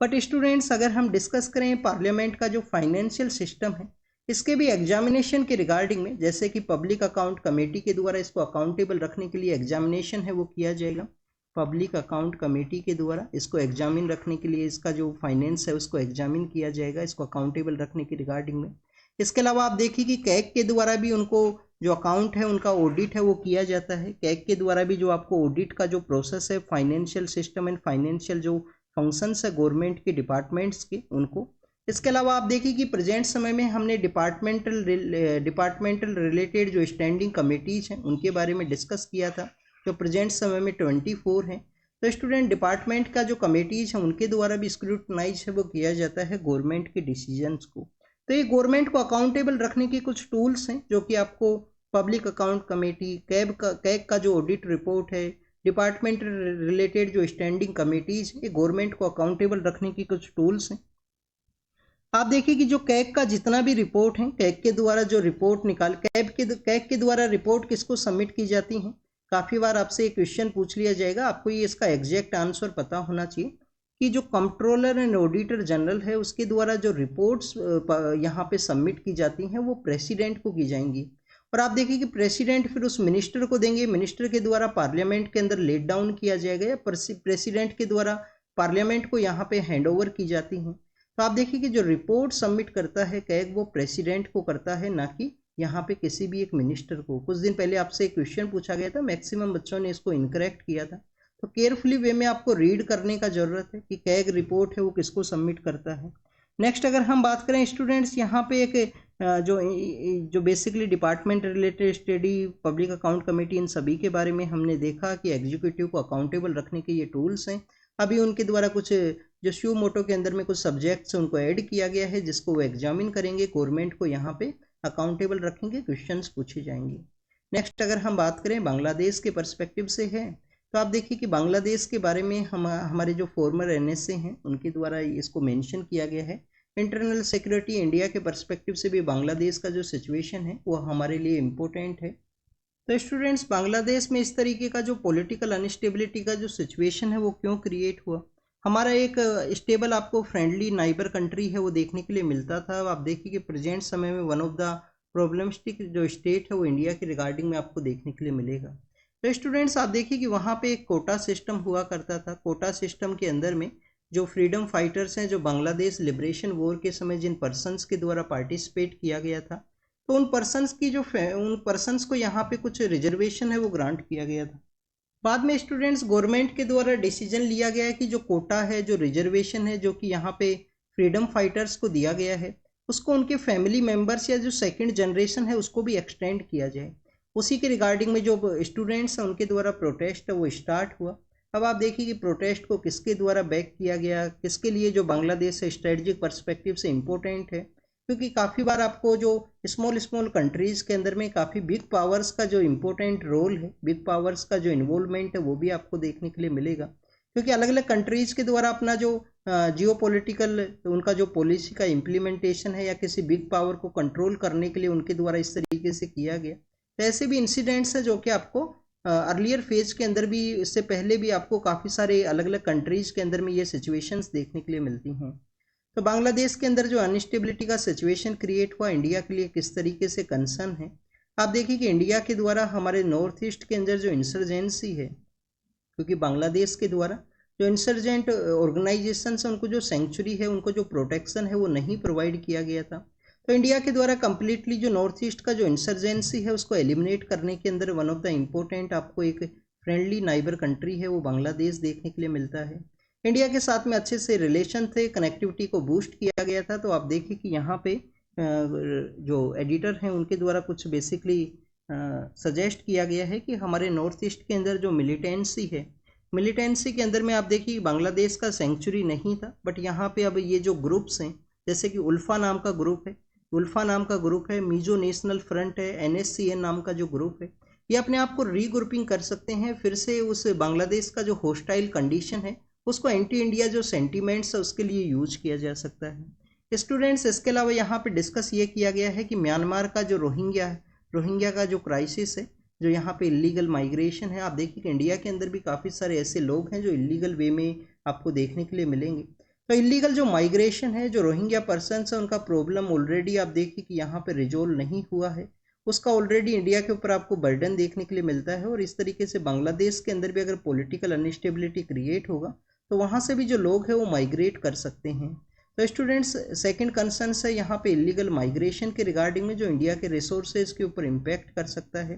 बट स्टूडेंट्स अगर हम डिस्कस करें पार्लियामेंट का जो फाइनेंशियल सिस्टम है इसके भी एग्जामिनेशन के रिगार्डिंग में, जैसे कि पब्लिक अकाउंट कमेटी के द्वारा इसको अकाउंटेबल रखने के लिए एग्जामिनेशन है वो किया जाएगा। पब्लिक अकाउंट कमेटी के द्वारा इसको एग्जामिन रखने के लिए इसका जो फाइनेंस है उसको एग्जामिन किया जाएगा इसको अकाउंटेबल रखने के रिगार्डिंग में। इसके अलावा आप देखिए कि कैग के द्वारा भी उनको जो अकाउंट है उनका ऑडिट है वो किया जाता है। कैग के द्वारा भी जो आपको ऑडिट का जो प्रोसेस है फाइनेंशियल सिस्टम एंड फाइनेंशियल जो फंक्शंस है गवर्नमेंट के डिपार्टमेंट्स के उनको। इसके अलावा आप देखिए कि प्रेजेंट समय में हमने डिपार्टमेंटल रिलेटेड जो स्टैंडिंग कमेटीज हैं उनके बारे में डिस्कस किया था, जो प्रेजेंट समय में 24 हैं। तो स्टूडेंट डिपार्टमेंट का जो कमेटीज हैं उनके द्वारा भी स्क्रूटनाइज है वो किया जाता है गवर्नमेंट के डिसीजंस को। तो ये गवर्नमेंट को अकाउंटेबल रखने के कुछ टूल्स हैं जो कि आपको पब्लिक अकाउंट कमेटी, कैग का जो ऑडिट रिपोर्ट है, डिपार्टमेंट रिलेटेड जो स्टैंडिंग कमेटीज, ये गवर्नमेंट को अकाउंटेबल रखने की कुछ टूल्स हैं। आप देखिए कि जो कैग का जितना भी रिपोर्ट है, कैग के द्वारा जो रिपोर्ट कैग के द्वारा रिपोर्ट किसको सबमिट की जाती है। काफ़ी बार आपसे एक क्वेश्चन पूछ लिया जाएगा, आपको ये इसका एग्जैक्ट आंसर पता होना चाहिए कि जो कंट्रोलर एंड ऑडिटर जनरल है उसके द्वारा जो रिपोर्ट्स यहाँ पे सबमिट की जाती हैं वो प्रेसिडेंट को की जाएंगी। और आप देखिए कि प्रेसिडेंट फिर उस मिनिस्टर को देंगे, मिनिस्टर के द्वारा पार्लियामेंट के अंदर लेट डाउन किया जाएगा या प्रेसिडेंट के द्वारा पार्लियामेंट को यहाँ पे हैंड ओवर की जाती हैं। तो आप देखिए कि जो रिपोर्ट सबमिट करता है कैग वो प्रेसिडेंट को करता है, ना कि यहाँ पे किसी भी एक मिनिस्टर को। कुछ दिन पहले आपसे एक क्वेश्चन पूछा गया था, मैक्सिमम बच्चों ने इसको इनकरेक्ट किया था, तो केयरफुली वे में आपको रीड करने का जरूरत है कि कैग रिपोर्ट है वो किसको सबमिट करता है। नेक्स्ट अगर हम बात करें स्टूडेंट्स, यहाँ पे एक जो basically department related study, public account committee, इन सभी के बारे में हमने देखा कि एग्जीक्यूटिव को अकाउंटेबल रखने के ये टूल्स हैं। अभी उनके द्वारा कुछ जो श्यू मोटो के अंदर में कुछ सब्जेक्ट्स उनको ऐड किया गया है जिसको वो एग्जामिन करेंगे, गवर्नमेंट को यहाँ पे अकाउंटेबल रखेंगे, क्वेश्चंस पूछे जाएंगे। नेक्स्ट अगर हम बात करें बांग्लादेश के पर्सपेक्टिव से है, तो आप देखिए कि बांग्लादेश के बारे में हमारे जो फॉर्मर एनएसए हैं उनके द्वारा इसको मेंशन किया गया है। इंटरनल सिक्योरिटी इंडिया के पर्सपेक्टिव से भी बांग्लादेश का जो सिचुएशन है वो हमारे लिए इम्पोर्टेंट है। तो स्टूडेंट्स बांग्लादेश में इस तरीके का जो पॉलिटिकल अनस्टेबिलिटी का जो सिचुएशन है वो क्यों क्रिएट हुआ। हमारा एक स्टेबल आपको फ्रेंडली नाइबर कंट्री है वो देखने के लिए मिलता था। अब आप देखिए कि प्रेजेंट समय में वन ऑफ द प्रॉब्लमस्टिक जो स्टेट है वो इंडिया के रिगार्डिंग में आपको देखने के लिए मिलेगा। तो स्टूडेंट्स आप देखिए कि वहाँ पे एक कोटा सिस्टम हुआ करता था। कोटा सिस्टम के अंदर में जो फ्रीडम फाइटर्स हैं, जो बांग्लादेश लिबरेशन वॉर के समय जिन पर्सनस के द्वारा पार्टिसिपेट किया गया था, तो उन पर्सनस को यहाँ पे कुछ रिजर्वेशन है वो ग्रांट किया गया था। बाद में स्टूडेंट्स गवर्नमेंट के द्वारा डिसीजन लिया गया है कि जो कोटा है, जो रिजर्वेशन है, जो कि यहाँ पे फ्रीडम फाइटर्स को दिया गया है, उसको उनके फैमिली मेम्बर्स या जो सेकंड जनरेशन है उसको भी एक्सटेंड किया जाए। उसी के रिगार्डिंग में जो स्टूडेंट्स हैं उनके द्वारा प्रोटेस्ट है वो स्टार्ट हुआ। अब आप देखिए कि प्रोटेस्ट को किसके द्वारा बैक किया गया, किसके लिए जो बांग्लादेश है स्ट्रेटजिक पर्सपेक्टिव से इम्पोर्टेंट है, क्योंकि काफ़ी बार आपको जो स्मॉल कंट्रीज़ के अंदर में काफ़ी बिग पावर्स का जो इम्पोर्टेंट रोल है, बिग पावर्स का जो इन्वॉल्वमेंट है वो भी आपको देखने के लिए मिलेगा। क्योंकि अलग अलग कंट्रीज़ के द्वारा अपना जो जियो पोलिटिकल उनका जो पॉलिसी का इम्प्लीमेंटेशन है या किसी बिग पावर को कंट्रोल करने के लिए उनके द्वारा इस तरीके से किया गया। तो ऐसे भी इंसिडेंट्स हैं जो कि आपको अर्लियर फेज के अंदर भी, इससे पहले भी आपको काफ़ी सारे अलग अलग कंट्रीज़ के अंदर में ये सिचुएशंस देखने के लिए मिलती हैं। तो बांग्लादेश के अंदर जो अनस्टेबिलिटी का सिचुएशन क्रिएट हुआ इंडिया के लिए किस तरीके से कंसर्न है। आप देखिए कि इंडिया के द्वारा हमारे नॉर्थ ईस्ट के अंदर जो इंसर्जेंसी है, क्योंकि बांग्लादेश के द्वारा जो इंसर्जेंट ऑर्गेनाइजेशंस हैं उनको जो सेंचुरी है, उनको जो प्रोटेक्शन है वो नहीं प्रोवाइड किया गया था। तो इंडिया के द्वारा कंप्लीटली जो नॉर्थ ईस्ट का जो इंसर्जेंसी है उसको एलिमिनेट करने के अंदर वन ऑफ द इम्पोर्टेंट आपको एक फ्रेंडली नाइबर कंट्री है वो बांग्लादेश देखने के लिए मिलता है। इंडिया के साथ में अच्छे से रिलेशन थे, कनेक्टिविटी को बूस्ट किया गया था। तो आप देखिए कि यहाँ पे जो एडिटर हैं उनके द्वारा कुछ बेसिकली सजेस्ट किया गया है कि हमारे नॉर्थ ईस्ट के अंदर जो मिलिटेंसी है, मिलिटेंसी के अंदर में आप देखिए बांग्लादेश का सेंचुरी नहीं था, बट यहाँ पे अब ये जो ग्रुप्स हैं, जैसे कि उल्फा नाम का ग्रुप है, उल्फा नाम का ग्रुप है, मिजो नेशनल फ्रंट है, एनएससीएन नाम का जो ग्रुप है, ये अपने आप को रीग्रुपिंग कर सकते हैं, फिर से उस बांग्लादेश का जो होस्टाइल कंडीशन है उसको एंटी इंडिया जो सेंटीमेंट्स है उसके लिए यूज किया जा सकता है। स्टूडेंट्स, इसके अलावा यहाँ पे डिस्कस ये किया गया है कि म्यांमार का जो रोहिंग्या है, रोहिंग्या का जो क्राइसिस है, जो यहाँ पे इलीगल माइग्रेशन है, आप देखिए कि इंडिया के अंदर भी काफ़ी सारे ऐसे लोग हैं जो इलीगल वे में आपको देखने के लिए मिलेंगे। तो इलीगल जो माइग्रेशन है, जो रोहिंग्या पर्सनस है, उनका प्रॉब्लम ऑलरेडी आप देखिए कि यहाँ पे रिजोल्व नहीं हुआ है, उसका ऑलरेडी इंडिया के ऊपर आपको बर्डन देखने के लिए मिलता है। और इस तरीके से बांग्लादेश के अंदर भी अगर पॉलिटिकल अनस्टेबिलिटी क्रिएट होगा तो वहाँ से भी जो लोग हैं वो माइग्रेट कर सकते हैं। तो स्टूडेंट्स, सेकंड कंसर्न है यहाँ पे इलीगल माइग्रेशन के रिगार्डिंग में जो इंडिया के रिसोर्सेज के ऊपर इम्पैक्ट कर सकता है।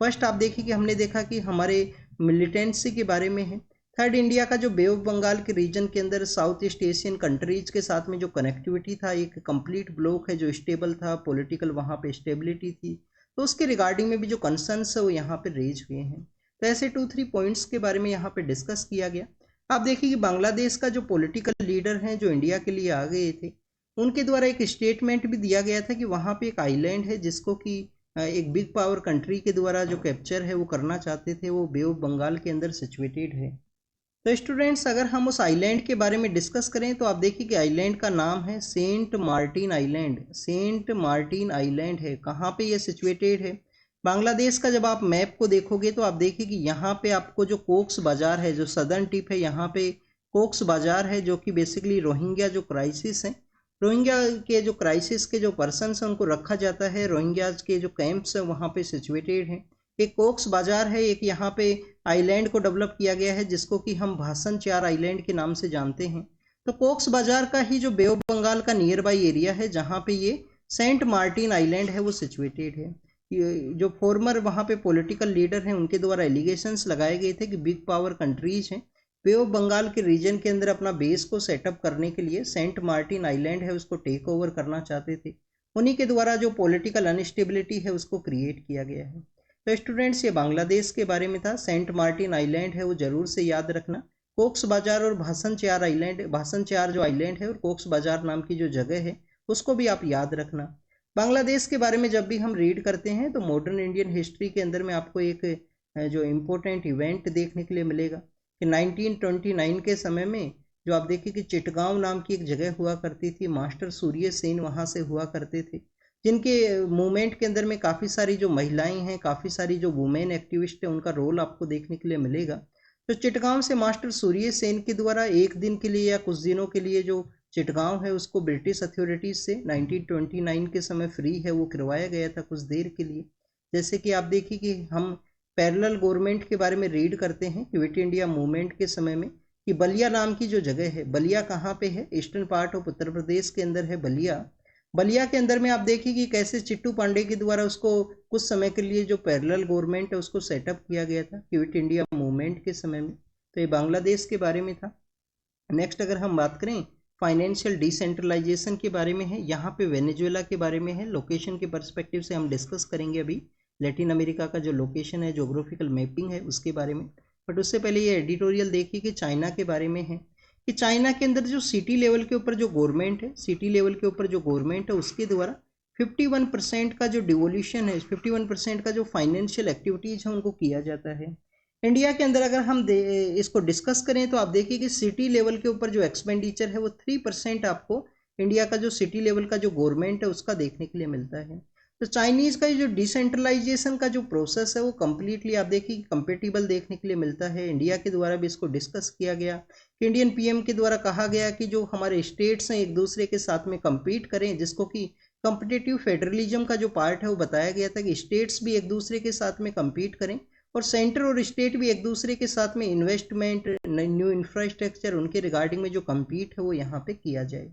फर्स्ट आप देखिए कि हमने देखा कि हमारे मिलिटेंसी के बारे में है। थर्ड, इंडिया का जो बे ऑफ बंगाल के रीजन के अंदर साउथ ईस्ट एशियन कंट्रीज के साथ में जो कनेक्टिविटी था, एक कंप्लीट ब्लॉक है जो स्टेबल था, पॉलिटिकल वहाँ पे स्टेबिलिटी थी, तो उसके रिगार्डिंग में भी जो कंसर्न्स है वो यहाँ पे रेज हुए हैं। तो ऐसे 2-3 पॉइंट्स के बारे में यहाँ पे डिस्कस किया गया। आप देखिए कि बांग्लादेश का जो पॉलिटिकल लीडर हैं जो इंडिया के लिए आ गए थे, उनके द्वारा एक स्टेटमेंट भी दिया गया था कि वहाँ पे एक आइलैंड है जिसको कि एक बिग पावर कंट्री के द्वारा जो कैप्चर है वो करना चाहते थे, वो बे ऑफ बंगाल के अंदर सिचुएटेड है। तो स्टूडेंट्स, अगर हम उस आइलैंड के बारे में डिस्कस करें तो आप देखिए कि आइलैंड का नाम है Saint Martin island. Saint Martin island है, कहाँ पे ये सिचुएटेड है? बांग्लादेश का जब आप मैप को देखोगे तो आप देखिए कि यहाँ पे आपको जो कोक्स बाजार है, जो सदर्न टिप है, यहाँ पे कोक्स बाजार है, जो कि बेसिकली रोहिंग्या जो क्राइसिस है, रोहिंग्या के जो क्राइसिस के जो पर्सन है उनको रखा जाता है, रोहिंग्या के जो कैंप्स है वहाँ पे सिचुएटेड है। एक कोक्स बाजार है, एक यहाँ पे आइलैंड को डेवलप किया गया है जिसको कि हम भाषण 4 आइलैंड के नाम से जानते हैं। तो कोक्स बाजार का ही जो बे ऑफ बंगाल का नियर बाई एरिया है जहाँ पे ये सेंट मार्टिन आइलैंड है वो सिचुएटेड है। जो फॉर्मर वहाँ पे पॉलिटिकल लीडर हैं उनके द्वारा एलिगेशंस लगाए गए थे कि बिग पावर कंट्रीज हैं, बे ऑफ बंगाल के रीजन के अंदर अपना बेस को सेटअप करने के लिए सेंट मार्टिन आइलैंड है उसको टेक ओवर करना चाहते थे। उन्हीं के द्वारा जो पॉलिटिकल अनस्टेबिलिटी है उसको क्रिएट किया गया है। तो स्टूडेंट्स, ये बांग्लादेश के बारे में था। सेंट मार्टिन आइलैंड है वो जरूर से याद रखना। कोक्स बाजार और भाषण 4 आइलैंड, भाषण 4 जो आइलैंड है और कोक्स बाजार नाम की जो जगह है उसको भी आप याद रखना। बांग्लादेश के बारे में जब भी हम रीड करते हैं तो मॉडर्न इंडियन हिस्ट्री के अंदर में आपको एक जो इम्पोर्टेंट इवेंट देखने के लिए मिलेगा कि 1929 के समय में जो आप देखिए कि चिटगांव नाम की एक जगह हुआ करती थी, मास्टर सूर्य सेन वहाँ से हुआ करते थे, जिनके मूवमेंट के अंदर में काफ़ी सारी जो महिलाएं हैं, काफ़ी सारी जो वुमेन एक्टिविस्ट हैं, उनका रोल आपको देखने के लिए मिलेगा। तो चिटगांव से मास्टर सूर्य सेन के द्वारा एक दिन के लिए या कुछ दिनों के लिए जो चिटगांव है उसको ब्रिटिश अथॉरिटीज से 1929 के समय फ्री है वो करवाया गया था कुछ देर के लिए। जैसे कि आप देखिए कि हम पैरेलल गवर्नमेंट के बारे में रीड करते हैं क्विट इंडिया मूवमेंट के समय में कि बलिया नाम की जो जगह है, बलिया कहाँ पे है? Eastern part of Uttar Pradesh के अंदर है बलिया। बलिया के अंदर में आप देखिए कि कैसे चिट्टू पांडे के द्वारा उसको कुछ समय के लिए जो पैरेलल गवर्नमेंट है उसको सेटअप किया गया था क्विट इंडिया मूवमेंट के समय में। तो ये बांग्लादेश के बारे में था। नेक्स्ट अगर हम बात करें फाइनेंशियल डिसेंट्रलाइजेशन के बारे में है, यहाँ पे वेनेजुएला के बारे में है। लोकेशन के पर्सपेक्टिव से हम डिस्कस करेंगे अभी लैटिन अमेरिका का जो लोकेशन है, जोग्राफिकल मैपिंग है उसके बारे में। बट उससे पहले ये एडिटोरियल देखिए कि चाइना के बारे में है कि चाइना के अंदर जो सिटी लेवल के ऊपर जो गवर्नमेंट है, सिटी लेवल के ऊपर जो गवर्नमेंट है उसके द्वारा 51% का जो डिवोल्यूशन है, 51% का जो फाइनेंशियल एक्टिविटीज है उनको किया जाता है। इंडिया के अंदर अगर हम इसको डिस्कस करें तो आप देखिए कि सिटी लेवल के ऊपर जो एक्सपेंडिचर है वो 3% आपको इंडिया का जो सिटी लेवल का जो गवर्नमेंट है उसका देखने के लिए मिलता है। तो चाइनीज़ का जो डिसेंट्रलाइजेशन का जो प्रोसेस है वो कम्प्लीटली आप देखिए कंपेटिबल देखने के लिए मिलता है। इंडिया के द्वारा भी इसको डिस्कस किया गया कि इंडियन पीएम के द्वारा कहा गया कि जो हमारे स्टेट्स हैं एक दूसरे के साथ में कम्पीट करें, जिसको कि कम्पिटिटिव फेडरलिज्म का जो पार्ट है वो बताया गया था कि स्टेट्स भी एक दूसरे के साथ में कम्पीट करें और सेंटर और स्टेट भी एक दूसरे के साथ में इन्वेस्टमेंट, न्यू इंफ्रास्ट्रक्चर उनके रिगार्डिंग में जो कम्पीट है वो यहाँ पे किया जाए।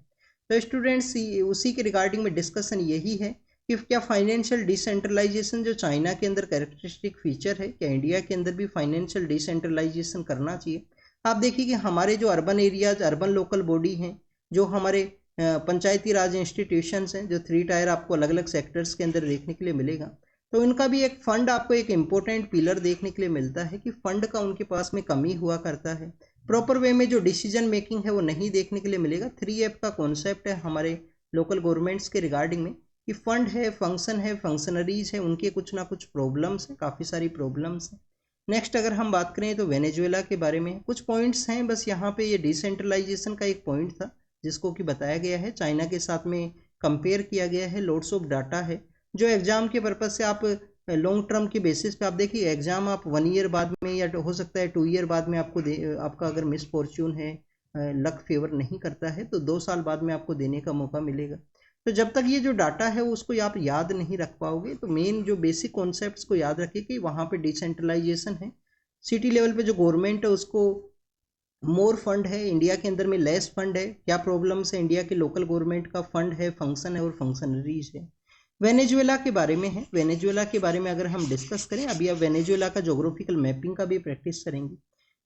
तो स्टूडेंट्स, उसी के रिगार्डिंग में डिस्कशन यही है कि क्या फाइनेंशियल डिसेंट्रलाइजेशन जो चाइना के अंदर कैरेक्टरिस्टिक फीचर है, क्या इंडिया के अंदर भी फाइनेंशियल डिसेंट्रलाइजेशन करना चाहिए। आप देखिए कि हमारे जो urban areas, urban local body हैं, जो हमारे पंचायती राज इंस्टीट्यूशंस हैं जो 3 टायर आपको अलग अलग सेक्टर्स के अंदर देखने के लिए मिलेगा। तो उनका भी एक फंड आपको एक इम्पोर्टेंट पिलर देखने के लिए मिलता है कि फंड का उनके पास में कमी हुआ करता है, प्रॉपर वे में जो डिसीजन मेकिंग है वो नहीं देखने के लिए मिलेगा। 3F का कॉन्सेप्ट है हमारे लोकल गवर्नमेंट्स के रिगार्डिंग में कि फंड है, फंक्शन है, फंक्शनरीज है, उनके कुछ ना कुछ प्रॉब्लम्स हैं, काफ़ी सारी प्रॉब्लम्स हैं। नेक्स्ट अगर हम बात करें तो वेनेजुएला के बारे में कुछ पॉइंट्स हैं, बस यहाँ पे ये डिसेंट्रलाइजेशन का एक पॉइंट था जिसको कि बताया गया है, चाइना के साथ में कंपेयर किया गया है, लोड्स ऑफ डाटा है जो एग्जाम के पर्पज़ से आप लॉन्ग टर्म के बेसिस पे आप देखिए एग्जाम आप 1 ईयर बाद में या हो सकता है 2 ईयर बाद में आपको आपका अगर मिस फॉर्च्यून है, लक फेवर नहीं करता है तो 2 साल बाद में आपको देने का मौका मिलेगा। तो जब तक ये जो डाटा है उसको आप याद नहीं रख पाओगे, तो मेन जो बेसिक कॉन्सेप्ट्स को याद रखिए कि वहाँ पे डिसेंट्रलाइजेशन है, सिटी लेवल पे जो गवर्नमेंट है उसको मोर फंड है, इंडिया के अंदर में लेस फंड है। क्या प्रॉब्लम्स है इंडिया के लोकल गवर्नमेंट का, फंड है, फंक्शन है और फंक्शनरीज है। वेनेजुएला के बारे में है, वेनेजुएला के बारे में अगर हम डिस्कस करें, अभी आप वेनेजुएला का जोग्राफिकल मैपिंग का भी प्रैक्टिस करेंगे।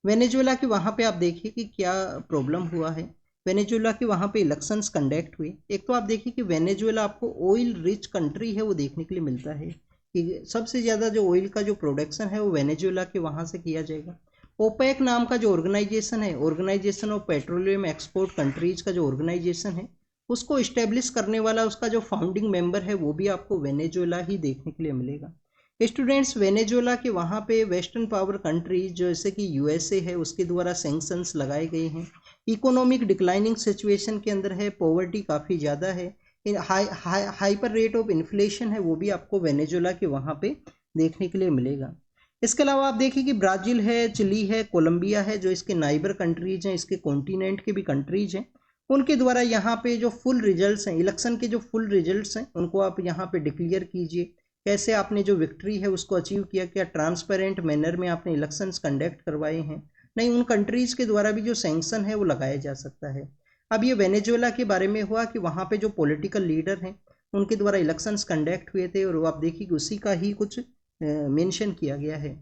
वेनेजुएला के वहाँ पे आप देखिए कि क्या प्रॉब्लम हुआ है। वेनेजुएला के वहाँ पे इलेक्शंस कंडक्ट हुए। एक तो आप देखिए कि वेनेजुएला आपको ऑयल रिच कंट्री है वो देखने के लिए मिलता है कि सबसे ज़्यादा जो ऑयल का जो प्रोडक्शन है वो वेनेजुएला के वहाँ से किया जाएगा। ओपेक नाम का जो ऑर्गेनाइजेशन है, organisation of petroleum export countries का जो ऑर्गेनाइजेशन है उसको इस्टेब्लिश करने वाला उसका जो फाउंडिंग मेंबर है वो भी आपको वेनेजुएला ही देखने के लिए मिलेगा। स्टूडेंट्स वेनेजुएला के वहाँ पे वेस्टर्न पावर कंट्रीज जैसे कि यूएसए है उसके द्वारा सैंक्शंस लगाए गए हैं। इकोनॉमिक डिक्लाइनिंग सिचुएशन के अंदर है, पॉवर्टी काफ़ी ज़्यादा है, हाइपर रेट ऑफ इन्फ्लेशन है, वो भी आपको वेनेजुएला के वहाँ पे देखने के लिए मिलेगा। इसके अलावा आप देखिए कि ब्राज़ील है, चिली है, कोलंबिया है जो इसके नाइबर कंट्रीज हैं, इसके कॉन्टिनेंट के भी कंट्रीज हैं, उनके द्वारा यहाँ पे जो फुल रिजल्ट्स हैं, इलेक्शन के जो फुल रिजल्ट्स हैं उनको आप यहाँ पे डिक्लेयर कीजिए। कैसे आपने जो विक्ट्री है उसको अचीव किया, क्या ट्रांसपेरेंट मैनर में आपने इलेक्शंस कंडक्ट करवाए हैं, नहीं उन कंट्रीज़ के द्वारा भी जो सैंक्शन है वो लगाया जा सकता है। अब ये वेनेजुएला के बारे में हुआ कि वहाँ पे जो पॉलिटिकल लीडर हैं उनके द्वारा इलेक्शंस कंडक्ट हुए थे और आप देखिए कि उसी का ही कुछ मेंशन किया गया है।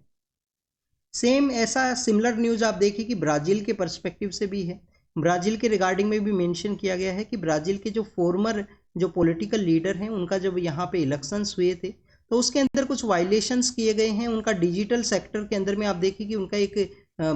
सेम ऐसा सिमिलर न्यूज़ आप देखिए कि ब्राज़ील के पर्सपेक्टिव से भी है। ब्राज़ील के रिगार्डिंग में भी मेंशन किया गया है कि ब्राज़ील के जो फॉर्मर जो पॉलिटिकल लीडर हैं उनका जब यहाँ पे इलेक्शंस हुए थे तो उसके अंदर कुछ वायलेशंस किए गए हैं। उनका डिजिटल सेक्टर के अंदर में आप देखिए कि उनका एक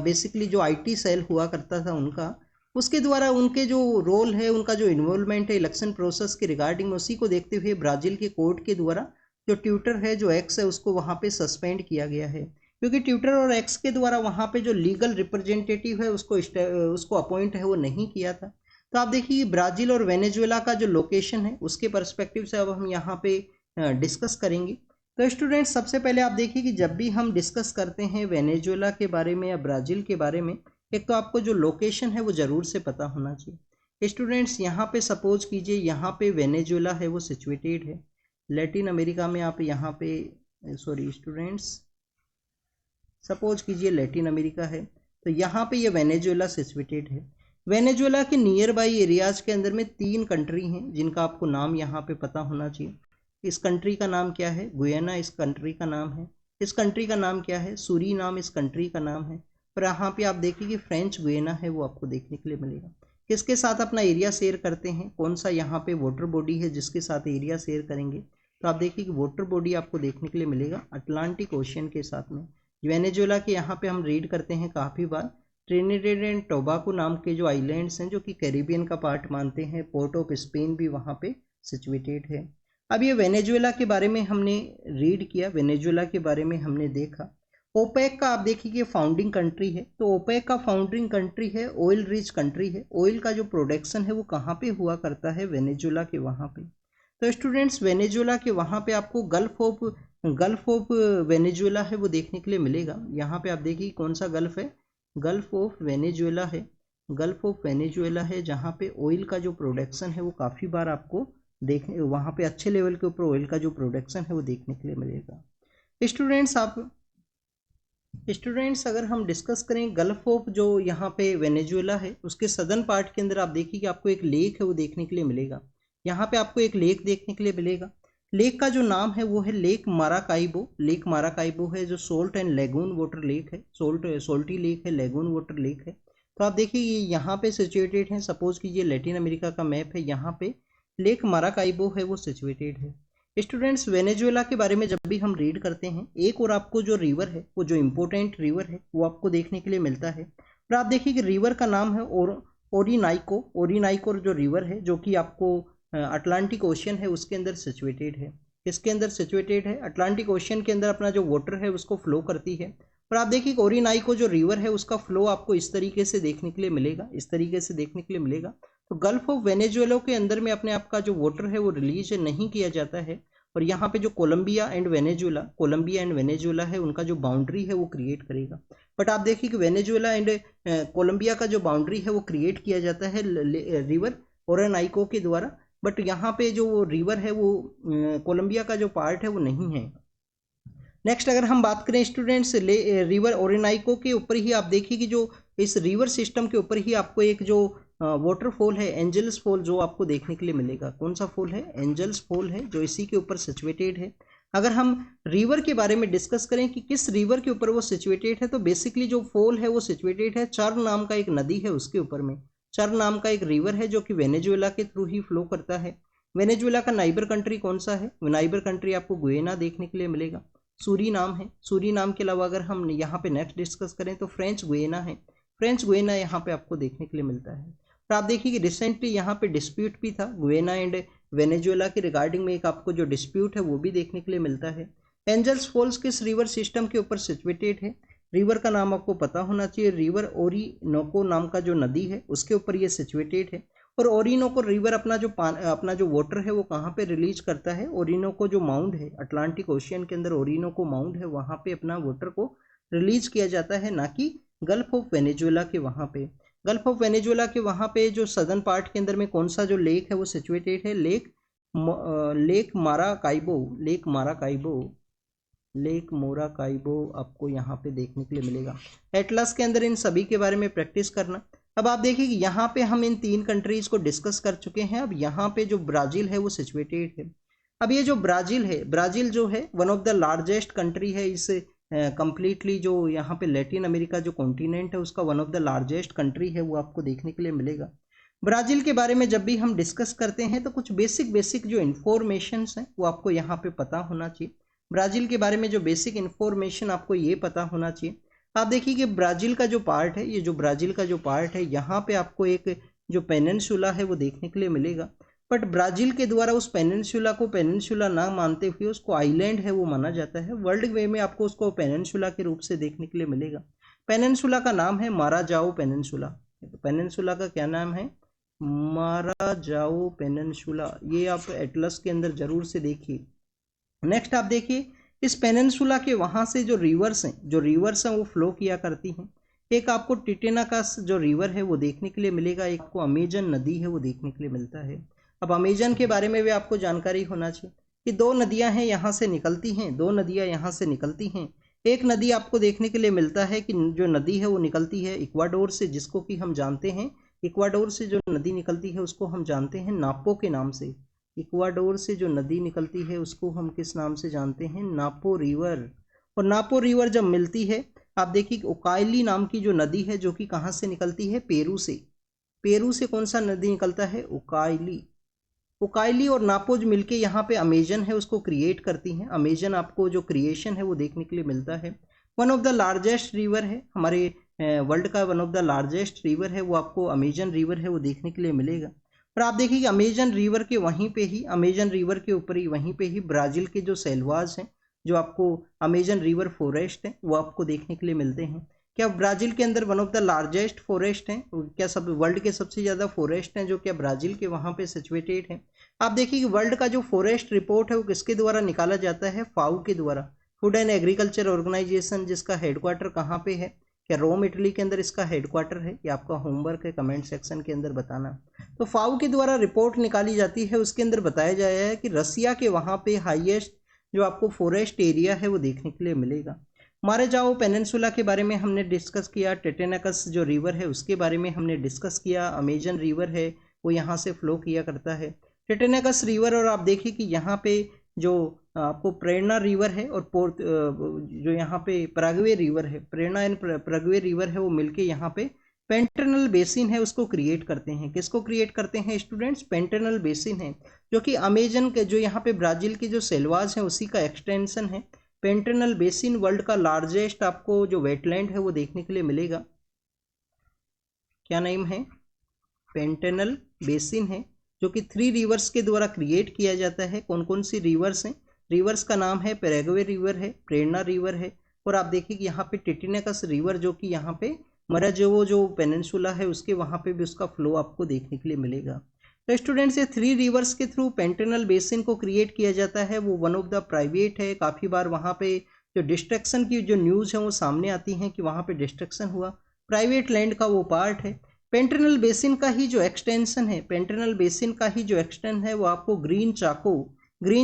बेसिकली जो आईटी सेल हुआ करता था उनका, उसके द्वारा उनके जो रोल है, उनका जो इन्वॉल्वमेंट है इलेक्शन प्रोसेस के रिगार्डिंग में, उसी को देखते हुए ब्राज़ील के कोर्ट के द्वारा जो ट्विटर है, जो एक्स है, उसको वहाँ पे सस्पेंड किया गया है क्योंकि ट्विटर और एक्स के द्वारा वहाँ पे जो लीगल रिप्रेजेंटेटिव है उसको अपॉइंट है वो नहीं किया था। तो आप देखिए ब्राज़ील और वेनेजुएला का जो लोकेशन है उसके पर्सपेक्टिव से अब हम यहाँ पे डिस्कस करेंगे। तो स्टूडेंट्स सबसे पहले आप देखिए कि जब भी हम डिस्कस करते हैं वेनेजुएला के बारे में या ब्राज़ील के बारे में, एक तो आपको जो लोकेशन है वो ज़रूर से पता होना चाहिए। स्टूडेंट्स यहाँ पे सपोज कीजिए यहाँ पे वेनेजुएला है वो सिचुएटेड है लैटिन अमेरिका में। आप यहाँ पे सॉरी स्टूडेंट्स सपोज कीजिए लैटिन अमेरिका है, तो यहाँ पे ये वेनेजुएला सिचुएटेड है। वेनेजुएला के नियर बाई एरियाज़ के अंदर में 3 कंट्री हैं जिनका आपको नाम यहाँ पे पता होना चाहिए। इस कंट्री का नाम क्या है? गुयाना इस कंट्री का नाम है। इस कंट्री का नाम क्या है? सूरीनाम इस कंट्री का नाम है। और यहाँ पे आप देखिए कि फ्रेंच गुयाना है वो आपको देखने के लिए मिलेगा। किसके साथ अपना एरिया शेयर करते हैं? कौन सा यहाँ पे वाटर बॉडी है जिसके साथ एरिया शेयर करेंगे? तो आप देखिए कि वाटर बॉडी आपको देखने के लिए मिलेगा अटलांटिक ओशियन के साथ में। वेनेजुएला के यहाँ पे हम रीड करते हैं काफ़ी बार ट्रिनिडेड एंड टोबाको नाम के जो आइलैंड्स हैं जो कि कैरिबियन का पार्ट मानते हैं, पोर्ट ऑफ स्पेन भी वहाँ पे सिचुएटेड है। अब ये वेनेजुएला के बारे में हमने रीड किया, वेनेजुएला के बारे में हमने देखा। ओपेक का आप देखिए कि फाउंडिंग कंट्री है, तो ओपेक का फाउंडिंग कंट्री है, ऑयल रिच कंट्री है। ऑयल का जो प्रोडक्शन है वो कहाँ पे हुआ करता है? वेनेजुएला के वहाँ पे। तो स्टूडेंट्स वेनेजुएला के वहाँ पे आपको गल्फ ऑफ वेनेजुएला है वो देखने के लिए मिलेगा। यहाँ पे आप देखिए कौन सा गल्फ है? गल्फ ऑफ वेनेजुएला है। गल्फ ऑफ वेनेजुएला है जहाँ पे ऑयल का जो प्रोडक्शन है वो काफ़ी बार आपको देखने, वहाँ पे अच्छे लेवल के ऊपर ऑयल का जो प्रोडक्शन है वो देखने के लिए मिलेगा। स्टूडेंट्स अगर हम डिस्कस करें गल्फ ऑफ जो यहाँ पे वेनेजुएला है उसके सदर्न पार्ट के अंदर आप देखिए कि आपको एक लेक है वो देखने के लिए मिलेगा। यहाँ पे आपको एक लेक देखने के लिए मिलेगा। लेक का जो नाम है वो है लेक माराकाइबो। लेक माराकाइबो है जो salt and lagoon water lake है, सोल्टी लेक है, लेगून वाटर लेक है। तो आप देखिए ये यहाँ पे सिचुएटेड है। सपोज कीजिए लैटिन अमेरिका का मैप है, यहाँ पे लेक माराकाइबो है वो सिचुएटेड है। स्टूडेंट्स वेनेजुएला के बारे में जब भी हम रीड करते हैं, एक और आपको जो रिवर है, वो जो इम्पोर्टेंट रिवर है वो आपको देखने के लिए मिलता है। और आप देखिए कि रिवर का नाम है ओरिनाइको। ओरिनाइको जो रिवर है, जो कि आपको अटलांटिक ओशियन है उसके अंदर सिचुएटेड है। किसके अंदर सिचुएटेड है? अटलांटिक ओशियन के अंदर अपना जो वाटर है उसको फ्लो करती है। और आप देखिए ओरिनाइको जो रिवर है उसका फ्लो आपको इस तरीके से देखने के लिए मिलेगा, इस तरीके से देखने के लिए मिलेगा। तो गल्फ ऑफ वेनेजुएला के अंदर में अपने आप का जो वाटर है वो रिलीज नहीं किया जाता है। और यहाँ पे जो कोलंबिया एंड वेनेजुएला है, उनका जो बाउंड्री है वो क्रिएट करेगा। बट आप देखिए कि वेनेजुएला एंड कोलंबिया का जो बाउंड्री है वो क्रिएट किया जाता है रिवर ओरेनाइको के द्वारा। बट यहाँ पे जो रिवर है वो कोलंबिया का जो पार्ट है वो नहीं है। नेक्स्ट अगर हम बात करें स्टूडेंट्स रिवर ओरेनाइको के ऊपर ही आप देखिए कि जो इस रिवर सिस्टम के ऊपर ही आपको एक जो वाटरफॉल है एंजल्स फॉल जो आपको देखने के लिए मिलेगा। कौन सा फॉल है? एंजल्स फॉल है, जो इसी के ऊपर सिचुएटेड है। अगर हम रिवर के बारे में डिस्कस करें कि किस रिवर के ऊपर वो सिचुएटेड है, तो बेसिकली जो फॉल है वो सिचुएटेड है चर्न नाम का एक नदी है उसके ऊपर में। चर्न नाम का एक रिवर है जो कि वेनेजुएला के थ्रू ही फ्लो करता है। वेनेजुएला का नाइबर कंट्री कौन सा है? नाइबर कंट्री आपको गुयेना देखने के लिए मिलेगा। सूरी नाम है। सूरी नाम के अलावा अगर हम यहाँ पे नेक्स्ट डिस्कस करें तो फ्रेंच गुयेना है। फ्रेंच गुयेना यहाँ पे आपको देखने के लिए मिलता है। तो आप देखिए कि रिसेंटली यहाँ पे डिस्प्यूट भी था गुयेना एंड वेनेजुएला के रिगार्डिंग में, एक आपको जो डिस्प्यूट है वो भी देखने के लिए मिलता है। एंजल्स फॉल्स किस रिवर सिस्टम के ऊपर सिचुएटेड है? रिवर का नाम आपको पता होना चाहिए। रिवर ओरिनोको नाम का जो नदी है उसके ऊपर ये सिचुएटेड है। और ओरिनोको रिवर अपना जो वाटर है वो कहाँ पे रिलीज करता है? ओरिनोको जो माउंट है अटलांटिक ओशियन के अंदर, ओरिनोको माउंट है, वहाँ पे अपना वाटर को रिलीज किया जाता है, ना कि गल्फ ऑफ वेनेजुएला के वहाँ पे। गल्फ ऑफ वेनेजुएला के वहाँ पे जो सदर्न पार्ट के अंदर में कौन सा जो लेक है वो सिचुएटेड है? लेक मोराकाइबो आपको यहाँ पे देखने के लिए मिलेगा। एटलस के अंदर इन सभी के बारे में प्रैक्टिस करना। अब आप देखिए कि यहाँ पे हम इन 3 कंट्रीज को डिस्कस कर चुके हैं। अब यहाँ पे जो ब्राज़ील है वो सिचुएटेड है। अब ये जो ब्राज़ील है, ब्राज़ील जो है one of the largest country है इस कंप्लीटली जो यहाँ पे लैटिन अमेरिका जो कॉन्टिनेंट है उसका one of the largest country है, वो आपको देखने के लिए मिलेगा। ब्राज़ील के बारे में जब भी हम डिस्कस करते हैं तो कुछ बेसिक जो इन्फॉर्मेशंस हैं वो आपको यहाँ पे पता होना चाहिए। ब्राज़ील के बारे में जो बेसिक इन्फॉर्मेशन आपको ये पता होना चाहिए। आप देखिए कि ब्राज़ील का जो पार्ट है, ये जो ब्राज़ील का जो पार्ट है, यहाँ पे आपको एक जो पेनिनसुला है वो देखने के लिए मिलेगा। बट ब्राज़ील के द्वारा उस पेनिनसुला को पेनिनसुला ना मानते हुए उसको आइलैंड है वो माना जाता है। वर्ल्ड वे में आपको उसको पेनिनसुला के रूप से देखने के लिए मिलेगा। पेनिनसुला का नाम है माराजाओ पेनिनसुला। पेनिनसुला का क्या नाम है? माराजाओ पेनिनसुला। ये आप एटलस के अंदर जरूर से देखिए। नेक्स्ट आप देखिए इस पेनिनसुला के वहाँ से जो रिवर्स हैं वो फ्लो किया करती हैं। एक आपको टिटेनाकस जो रिवर है वो देखने के लिए मिलेगा, एक आपको अमेजन नदी है वो देखने के लिए मिलता है। अब अमेजन के बारे में भी आपको जानकारी होना चाहिए कि 2 नदियां हैं यहाँ से निकलती हैं, 2 नदियां यहाँ से निकलती हैं। एक नदी आपको देखने के लिए मिलता है कि जो नदी है वो निकलती है इक्वाडोर से, जिसको कि हम जानते हैं, इक्वाडोर से जो नदी निकलती है उसको हम जानते हैं नापो के नाम से। इक्वाडोर से जो नदी निकलती है उसको हम किस नाम से जानते हैं? नापो रिवर। और नापो रिवर जब मिलती है, आप देखिए उकाइली नाम की जो नदी है जो कि कहाँ से निकलती है? पेरू से। पेरू से कौन सा नदी निकलता है? उकाइली। उकाइली और नापोज मिलके यहाँ पे अमेजन है उसको क्रिएट करती हैं। अमेजन आपको जो क्रिएशन है वो देखने के लिए मिलता है। One of the largest river है हमारे वर्ल्ड का, one of the largest river है वो आपको अमेजन रिवर है वो देखने के लिए मिलेगा। और आप देखिए कि अमेजन रिवर के वहीं पे ही, अमेजन रिवर के ऊपर ही वहीं पे ही ब्राज़ील के जो सेल्वास हैं, जो आपको अमेजन रिवर फॉरेस्ट है वो आपको देखने के लिए मिलते हैं। क्या ब्राज़ील के अंदर one of the largest forest हैं? क्या सब वर्ल्ड के सबसे ज़्यादा फॉरेस्ट हैं जो क्या ब्राज़ील के वहाँ पे सिचुएटेड हैं? आप देखिए कि वर्ल्ड का जो फॉरेस्ट रिपोर्ट है वो किसके द्वारा निकाला जाता है? फाओ के द्वारा, फूड एंड एग्रीकल्चर ऑर्गेनाइजेशन, जिसका हेडक्वार्टर कहाँ पे है? क्या रोम इटली के अंदर इसका हेडक्वार्टर है? ये आपका होमवर्क है, कमेंट सेक्शन के अंदर बताना। तो फाओ के द्वारा रिपोर्ट निकाली जाती है, उसके अंदर बताया जाया है कि रसिया के वहाँ पे हाईएस्ट जो आपको फॉरेस्ट एरिया है वो देखने के लिए मिलेगा। मारेजाओ पेनिनसुला के बारे में हमने डिस्कस किया। टिटेनाकस जो रिवर है उसके बारे में हमने डिस्कस किया। अमेजन रिवर है वो यहाँ से फ्लो किया करता है, टिटेनाकस रिवर। और आप देखिए कि यहाँ पे जो आपको प्रेरणा रिवर है और जो यहाँ पे पराग्वे रिवर है, प्रेरणा एंड पराग्वे रिवर है वो मिलके यहाँ पे पेंटरनल बेसिन है उसको क्रिएट करते हैं। किसको क्रिएट करते हैं स्टूडेंट्स? पेंटरनल बेसिन है जो कि अमेजन के जो यहाँ पे ब्राजील की जो सेल्वाज है उसी का एक्सटेंशन है। पेंटरनल बेसिन वर्ल्ड का लार्जेस्ट आपको जो वेटलैंड है वो देखने के लिए मिलेगा। क्या नेम है? पेंटरनल बेसिन है जो कि 3 रिवर्स के द्वारा क्रिएट किया जाता है। कौन कौन सी रिवर्स हैं? रिवर्स का नाम है पैराग्वे रिवर है, प्रेरणा रिवर है, और आप देखिए कि यहाँ पे टिटिनेकस रिवर जो कि यहाँ पे मराजेवो जो पेनिनसुला है उसके वहाँ पे भी उसका फ्लो आपको देखने के लिए मिलेगा। तो स्टूडेंट्स ये 3 रिवर्स के थ्रू पेंटरनल बेसिन को क्रिएट किया जाता है। वो वन ऑफ द प्राइवेट है। काफ़ी बार वहाँ पे जो डिस्ट्रक्शन की जो न्यूज़ है वो सामने आती हैं कि वहाँ पे डिस्ट्रक्शन हुआ, प्राइवेट लैंड का वो पार्ट है। पेंटरनल बेसिन का ही जो एक्सटेंशन है, पेंटरनल बेसिन का ही जो एक्सटेंशन है वो आपको ग्रीन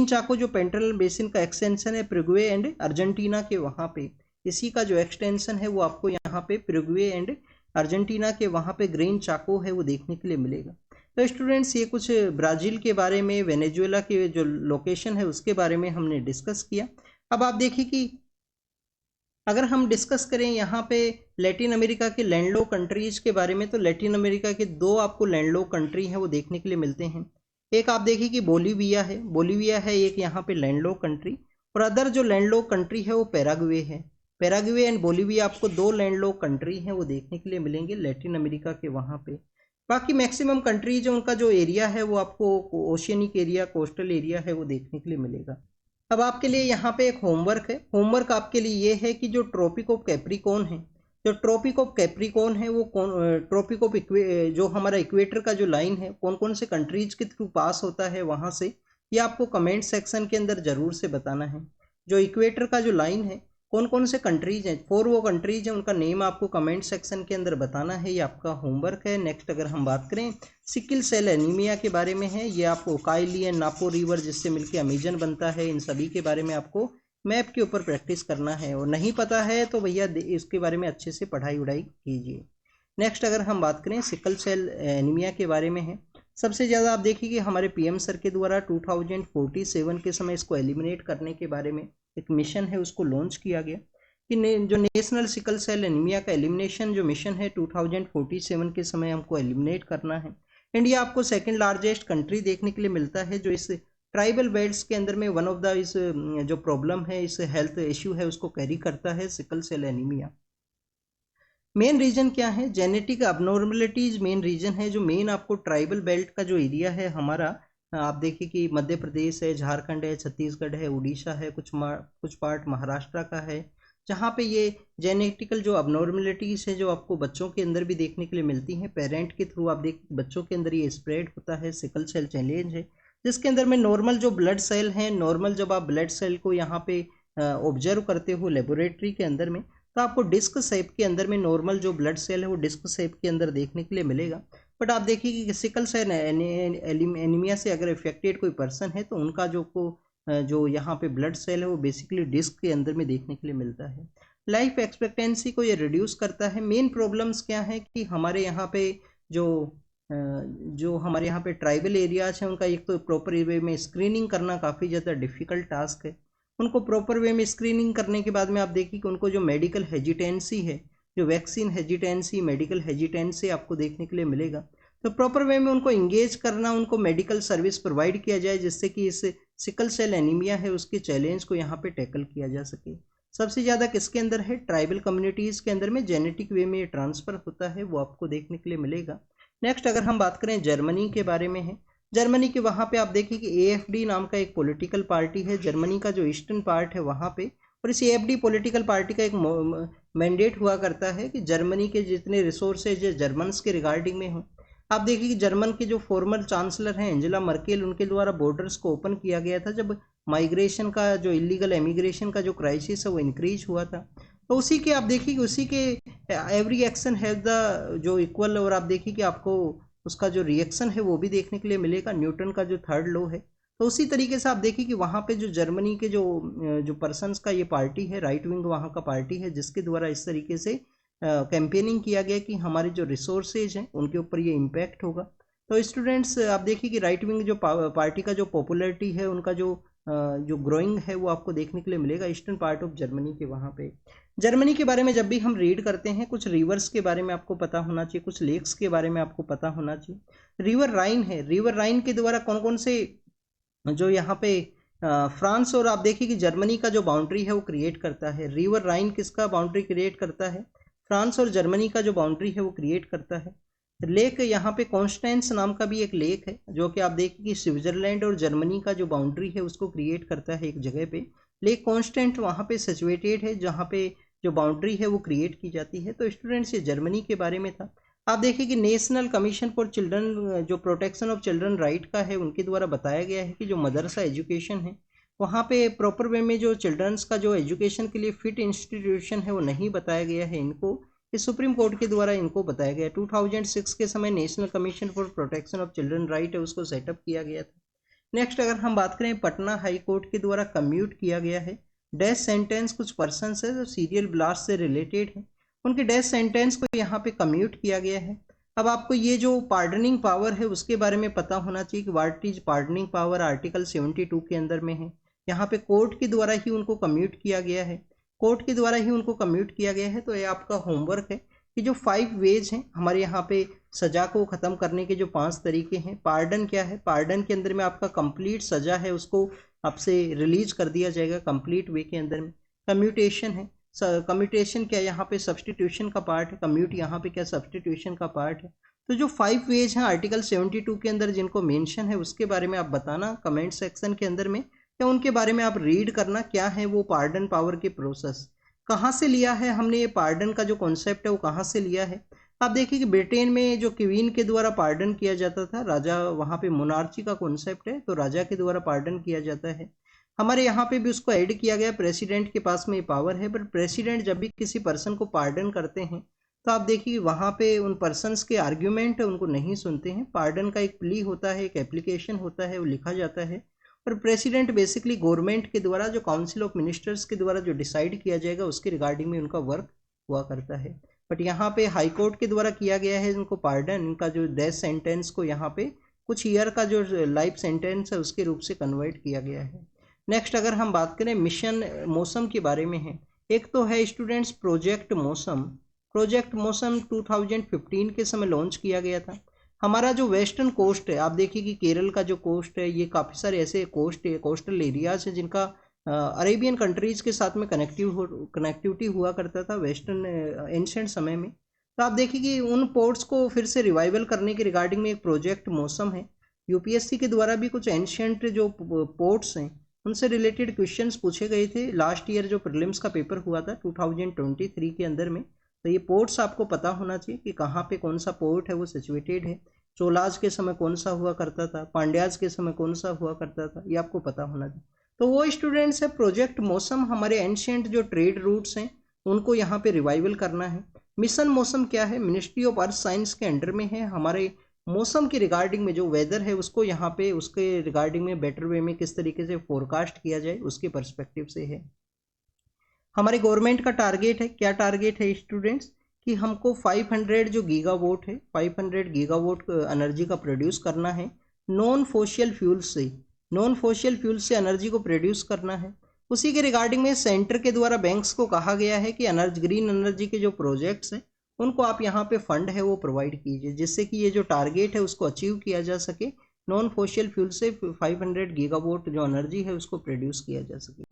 चाको जो पेंटरनल बेसिन का एक्सटेंशन है प्रुगवे एंड अर्जेंटीना के वहाँ पे, इसी का जो एक्सटेंशन है वो आपको यहाँ पे प्रुगवे एंड अर्जेंटीना के वहाँ पे ग्रीन चाको है वो देखने के लिए मिलेगा। तो स्टूडेंट्स ये कुछ ब्राज़ील के बारे में, वेनेजुएला के जो लोकेशन है उसके बारे में हमने डिस्कस किया। अब आप देखिए कि अगर हम डिस्कस करें यहाँ पे लैटिन अमेरिका के लैंडलॉक कंट्रीज के बारे में, तो लैटिन अमेरिका के 2 आपको लैंडलॉक कंट्री हैं वो देखने के लिए मिलते हैं। एक आप देखिए कि बोलीविया है एक यहाँ पे लैंडलॉक कंट्री, और अदर जो लैंडलॉक कंट्री है वो पैराग्वे है। पैराग्वे एंड बोलीविया आपको 2 लैंडलॉक कंट्री हैं वो देखने के लिए मिलेंगे लैटिन अमेरिका के वहाँ पे। बाकी मैक्सिमम कंट्रीज उनका जो एरिया है वो आपको ओशियनिक एरिया, कोस्टल एरिया है वो देखने के लिए मिलेगा। अब आपके लिए यहाँ पे एक होमवर्क है। होमवर्क आपके लिए ये है कि जो ट्रॉपिक ऑफ कैप्रिकॉर्न है, जो ट्रॉपिक ऑफ कैप्रिकॉर्न है वो कौन, ट्रॉपिक ऑफ जो हमारा इक्वेटर का जो लाइन है कौन कौन से कंट्रीज के थ्रू पास होता है वहाँ से, ये आपको कमेंट सेक्शन के अंदर ज़रूर से बताना है। जो इक्वेटर का जो लाइन है कौन कौन से कंट्रीज हैं, 4 वो कंट्रीज हैं, उनका नेम आपको कमेंट सेक्शन के अंदर बताना है। ये आपका होमवर्क है। नेक्स्ट अगर हम बात करें सिकल सेल एनीमिया के बारे में है, ये आपको काइली एंड नापो रिवर जिससे मिलकर अमेजन बनता है, इन सभी के बारे में आपको मैप के ऊपर प्रैक्टिस करना है, और नहीं पता है तो भैया इसके बारे में अच्छे से पढ़ाई उढ़ाई कीजिए। नेक्स्ट अगर हम बात करें सिकल सेल एनीमिया के बारे में है, सबसे ज़्यादा आप देखिए कि हमारे पीएम सर के द्वारा 2047 के समय इसको एलिमिनेट करने के बारे में एक मिशन है उसको लॉन्च किया गया कि जो नेशनल सिकल सेल एनीमिया का एलिमिनेशन जो मिशन है 2047 के समय हमको एलिमिनेट करना है। इंडिया आपको सेकंड लार्जेस्ट कंट्री देखने के लिए मिलता है जो इस ट्राइबल बेल्ट्स के अंदर में वन ऑफ द इस जो प्रॉब्लम है, इस हेल्थ इश्यू है उसको कैरी करता है sickle cell anaemia. Main reason क्या है? जेनेटिक अबनॉर्मलिटीज मेन रीजन है। जो मेन आपको ट्राइबल बेल्ट का जो एरिया है हमारा, आप देखिए कि मध्य प्रदेश है, झारखंड है, छत्तीसगढ़ है, उड़ीसा है, कुछ पार्ट महाराष्ट्र का है, जहाँ पे ये जेनेटिकल जो अबनॉर्मलिटीज है जो आपको बच्चों के अंदर भी देखने के लिए मिलती हैं, पेरेंट के थ्रू आप देख बच्चों के अंदर ये स्प्रेड होता है। सिकल सेल चैलेंज है जिसके अंदर में नॉर्मल जो ब्लड सेल हैं, नॉर्मल जब आप ब्लड सेल को यहाँ पे ऑब्जर्व करते हो लेबोरेटरी के अंदर में, तो आपको डिस्क शेप के अंदर में नॉर्मल जो ब्लड सेल है वो डिस्क शेप के अंदर देखने के लिए मिलेगा। बट आप देखिए कि सिकल सेल एनीमिया से अगर इफेक्टेड कोई पर्सन है तो उनका जो यहाँ पे ब्लड सेल है वो बेसिकली डिस्क के अंदर में देखने के लिए मिलता है। लाइफ एक्सपेक्टेंसी को ये रिड्यूस करता है। मेन प्रॉब्लम्स क्या है कि हमारे यहाँ पे जो हमारे यहाँ पे ट्राइबल एरियाज हैं उनका एक तो प्रॉपर वे में स्क्रीनिंग करना काफ़ी ज़्यादा डिफ़िकल्ट टास्क है। उनको प्रॉपर वे में स्क्रीनिंग करने के बाद में आप देखिए कि उनको जो मेडिकल हेजिटेंसी है, जो वैक्सीन हेजिटेंसी, मेडिकल हेजिटेंसी आपको देखने के लिए मिलेगा। तो प्रॉपर वे में उनको इंगेज करना, उनको मेडिकल सर्विस प्रोवाइड किया जाए जिससे कि इस सिकल सेल एनीमिया है उसके चैलेंज को यहाँ पे टैकल किया जा सके। सबसे ज़्यादा किसके अंदर है? ट्राइबल कम्युनिटीज़ के अंदर में जेनेटिक वे में ट्रांसफ़र होता है, वो आपको देखने के लिए मिलेगा। नेक्स्ट अगर हम बात करें जर्मनी के बारे में है, जर्मनी के वहाँ पे आप देखिए कि AFD नाम का एक पॉलिटिकल पार्टी है जर्मनी का जो ईस्टर्न पार्ट है वहाँ पे, और इस AFD पॉलिटिकल पार्टी का एक मैंडेट हुआ करता है कि जर्मनी के जितने रिसोर्सेज जर्मन्स के रिगार्डिंग में हों। आप देखिए कि जर्मन के जो फॉर्मर चांसलर हैं एंजेला मर्केल, उनके द्वारा बॉर्डर्स को ओपन किया गया था जब माइग्रेशन का जो इलीगल एमिग्रेशन का जो क्राइसिस है वो इंक्रीज हुआ था। तो उसी के आप देखिए कि उसी के एवरी एक्शन हैव द जो इक्वल, और आप देखिए कि आपको उसका जो रिएक्शन है वो भी देखने के लिए मिलेगा, न्यूटन का जो थर्ड लॉ है। तो उसी तरीके से आप देखिए कि वहाँ पे जो जर्मनी के जो पर्सनस का ये पार्टी है, राइट विंग वहाँ का पार्टी है जिसके द्वारा इस तरीके से कैंपेनिंग किया गया कि हमारे जो रिसोर्सेज हैं उनके ऊपर ये इम्पैक्ट होगा। तो स्टूडेंट्स आप देखिए कि राइट विंग जो पार्टी का जो पॉपुलैरिटी है, उनका जो जो ग्रोइंग है वो आपको देखने के लिए मिलेगा ईस्टर्न पार्ट ऑफ जर्मनी के वहाँ पे। जर्मनी के बारे में जब भी हम रीड करते हैं कुछ रिवर्स के बारे में आपको पता होना चाहिए, कुछ लेक्स के बारे में आपको पता होना चाहिए। रिवर राइन है, रिवर राइन के द्वारा कौन कौन से जो यहाँ पे फ्रांस और आप देखिए कि जर्मनी का जो बाउंड्री है वो क्रिएट करता है। रिवर राइन किसका बाउंड्री क्रिएट करता है? फ्रांस और जर्मनी का जो बाउंड्री है वो क्रिएट करता है। लेक यहाँ पे कॉन्स्टेंस नाम का भी एक लेक है जो कि आप देखिए कि स्विट्जरलैंड और जर्मनी का जो बाउंड्री है उसको क्रिएट करता है एक जगह पे। लेक कॉन्स्टेंट वहाँ पे सिचुएटेड है जहाँ पे जो बाउंड्री है वो क्रिएट की जाती है। तो स्टूडेंट्स ये जर्मनी के बारे में था। आप देखिए कि नेशनल कमीशन फॉर चिल्ड्रन जो प्रोटेक्शन ऑफ चिल्ड्रन राइट का है उनके द्वारा बताया गया है कि जो मदरसा एजुकेशन है वहाँ पे प्रॉपर वे में जो चिल्ड्रंस का जो एजुकेशन के लिए फिट इंस्टीट्यूशन है वो नहीं बताया गया है इनको, इस सुप्रीम कोर्ट के द्वारा इनको बताया गया। 2006 के समय national commission for protection of children right है उसको सेटअप किया गया था। नेक्स्ट अगर हम बात करें पटना हाई कोर्ट के द्वारा कम्यूट किया गया है डेथ सेंटेंस कुछ पर्सन है जो सीरियल ब्लास्ट से रिलेटेड है, उनके डेथ सेंटेंस को यहाँ पे कम्यूट किया गया है। अब आपको ये जो पार्डनिंग पावर है उसके बारे में पता होना चाहिए कि what is pardoning power article 72 के अंदर में है। यहाँ पे कोर्ट के द्वारा ही उनको कम्यूट किया गया है, कोर्ट के द्वारा ही उनको कम्यूट किया गया है। तो ये आपका होमवर्क है कि जो 5 वेज हैं हमारे यहाँ पे सजा को ख़त्म करने के जो 5 तरीके हैं। पार्डन क्या है? पार्डन के अंदर में आपका कंप्लीट सजा है उसको आपसे रिलीज कर दिया जाएगा कंप्लीट वे के अंदर में। कम्यूटेशन है, कम्यूटेशन क्या यहाँ पे सब्सटीट्यूशन का पार्ट है, कम्यूट यहाँ पे क्या सब्सटीट्यूशन का पार्ट है। तो जो 5 वेज हैं आर्टिकल 72 के अंदर जिनको मेंशन है उसके बारे में आप बताना कमेंट सेक्शन के अंदर में, या उनके बारे में आप रीड करना क्या है वो पार्डन पावर के प्रोसेस, कहाँ से लिया है हमने ये पार्डन का जो कॉन्सेप्ट है वो कहाँ से लिया है। आप देखिए कि ब्रिटेन में जो क्वीन के द्वारा पार्डन किया जाता था, राजा वहाँ पे मोनार्ची का कॉन्सेप्ट है तो राजा के द्वारा पार्डन किया जाता है। हमारे यहाँ पे भी उसको ऐड किया गया, प्रेसिडेंट के पास में ये पावर है, बट प्रेसिडेंट जब भी किसी पर्सन को पार्डन करते हैं तो आप देखिए वहाँ पे उन पर्सनस के आर्ग्यूमेंट है उनको नहीं सुनते हैं। पार्डन का एक प्ली होता है, एक एप्लीकेशन होता है, वो लिखा जाता है और प्रेसिडेंट बेसिकली गवर्नमेंट के द्वारा जो काउंसिल ऑफ मिनिस्टर्स के द्वारा जो डिसाइड किया जाएगा उसके रिगार्डिंग में उनका वर्क हुआ करता है। बट यहाँ पे हाई कोर्ट के द्वारा किया गया है इनको पार्डन, इनका जो डेथ सेंटेंस को यहाँ पे कुछ ईयर का जो लाइफ सेंटेंस है उसके रूप से कन्वर्ट किया गया है। नेक्स्ट अगर हम बात करें मिशन मौसम के बारे में है, एक तो है स्टूडेंट्स प्रोजेक्ट मौसम। प्रोजेक्ट मौसम 2015 के समय लॉन्च किया गया था। हमारा जो वेस्टर्न कोस्ट है आप देखिए कि केरल का जो कोस्ट है ये काफ़ी सारे ऐसे कोस्टल एरियाज हैं जिनका अरेबियन कंट्रीज के साथ में कनेक्टिविटी हुआ करता था वेस्टर्न एंशिएंट समय में। तो आप देखिए कि उन पोर्ट्स को फिर से रिवाइवल करने के रिगार्डिंग में एक प्रोजेक्ट मौसम है। यूपीएससी के द्वारा भी कुछ एंशिएंट जो पोर्ट्स हैं उनसे रिलेटेड क्वेश्चंस पूछे गए थे लास्ट ईयर जो प्रीलिम्स का पेपर हुआ था 2023 के अंदर में। तो ये पोर्ट्स आपको पता होना चाहिए कि कहाँ पे कौन सा पोर्ट है वो सिचुएटेड है, चोलाज के समय कौन सा हुआ करता था, पांड्याज के समय कौन सा हुआ करता था, ये आपको पता होना चाहिए। तो वो स्टूडेंट्स है प्रोजेक्ट मौसम, हमारे एंशिएंट जो ट्रेड रूट्स हैं उनको यहाँ पे रिवाइवल करना है। मिशन मौसम क्या है? मिनिस्ट्री ऑफ अर्थ साइंस के अंडर में है। हमारे मौसम के रिगार्डिंग में जो वेदर है उसको यहाँ पे उसके रिगार्डिंग में बेटर वे में किस तरीके से फोरकास्ट किया जाए उसके पर्सपेक्टिव से है। हमारे गवर्नमेंट का टारगेट है, क्या टारगेट है स्टूडेंट्स कि हमको 500 जो गीगावाट है 500 गीगावाट एनर्जी का प्रोड्यूस करना है नॉन फोशियल फ्यूल से, नॉन फोशियल फ्यूल से एनर्जी को प्रोड्यूस करना है। उसी के रिगार्डिंग में सेंटर के द्वारा बैंक्स को कहा गया है कि ग्रीन एनर्जी के जो प्रोजेक्ट्स हैं उनको आप यहाँ पे फंड है वो प्रोवाइड कीजिए जिससे कि ये जो टारगेट है उसको अचीव किया जा सके, नॉन फोशियल फ्यूल से 500 गीगावाट जो एनर्जी है उसको प्रोड्यूस किया जा सके।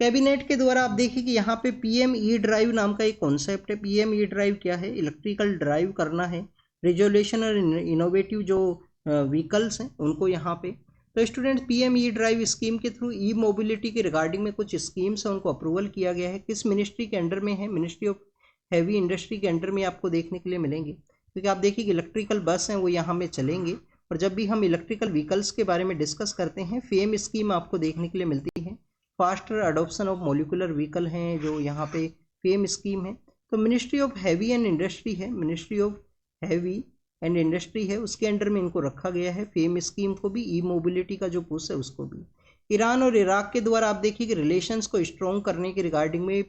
कैबिनेट के द्वारा आप देखिए कि यहाँ पे पीएमई ड्राइव नाम का एक कॉन्सेप्ट है। पीएमई ड्राइव क्या है? इलेक्ट्रिकल ड्राइव करना है, रिजोल्यूशन और इनोवेटिव जो व्हीकल्स हैं उनको यहाँ पे। तो स्टूडेंट पीएमई ड्राइव स्कीम के थ्रू ई मोबिलिटी के रिगार्डिंग में कुछ स्कीम्स हैं उनको अप्रूवल किया गया है। किस मिनिस्ट्री के अंडर में है? मिनिस्ट्री ऑफ हैवी इंडस्ट्री के अंडर में आपको देखने के लिए मिलेंगे, क्योंकि आप देखिए कि इलेक्ट्रिकल बस हैं वो यहाँ में चलेंगे। और जब भी हम इलेक्ट्रिकल व्हीकल्स के बारे में डिस्कस करते हैं फेम स्कीम आपको देखने के लिए मिलती है। Faster adoption of molecular vehicle हैं जो यहाँ पे फेम स्कीम है। तो ministry of heavy and industry है, ministry of heavy and industry है उसके अंडर में इनको रखा गया है। फेम स्कीम को भी, ई मोबिलिटी का जो पुश है उसको भी। ईरान और इराक के द्वारा आप देखिए कि रिलेशंस को स्ट्रॉन्ग करने के रिगार्डिंग में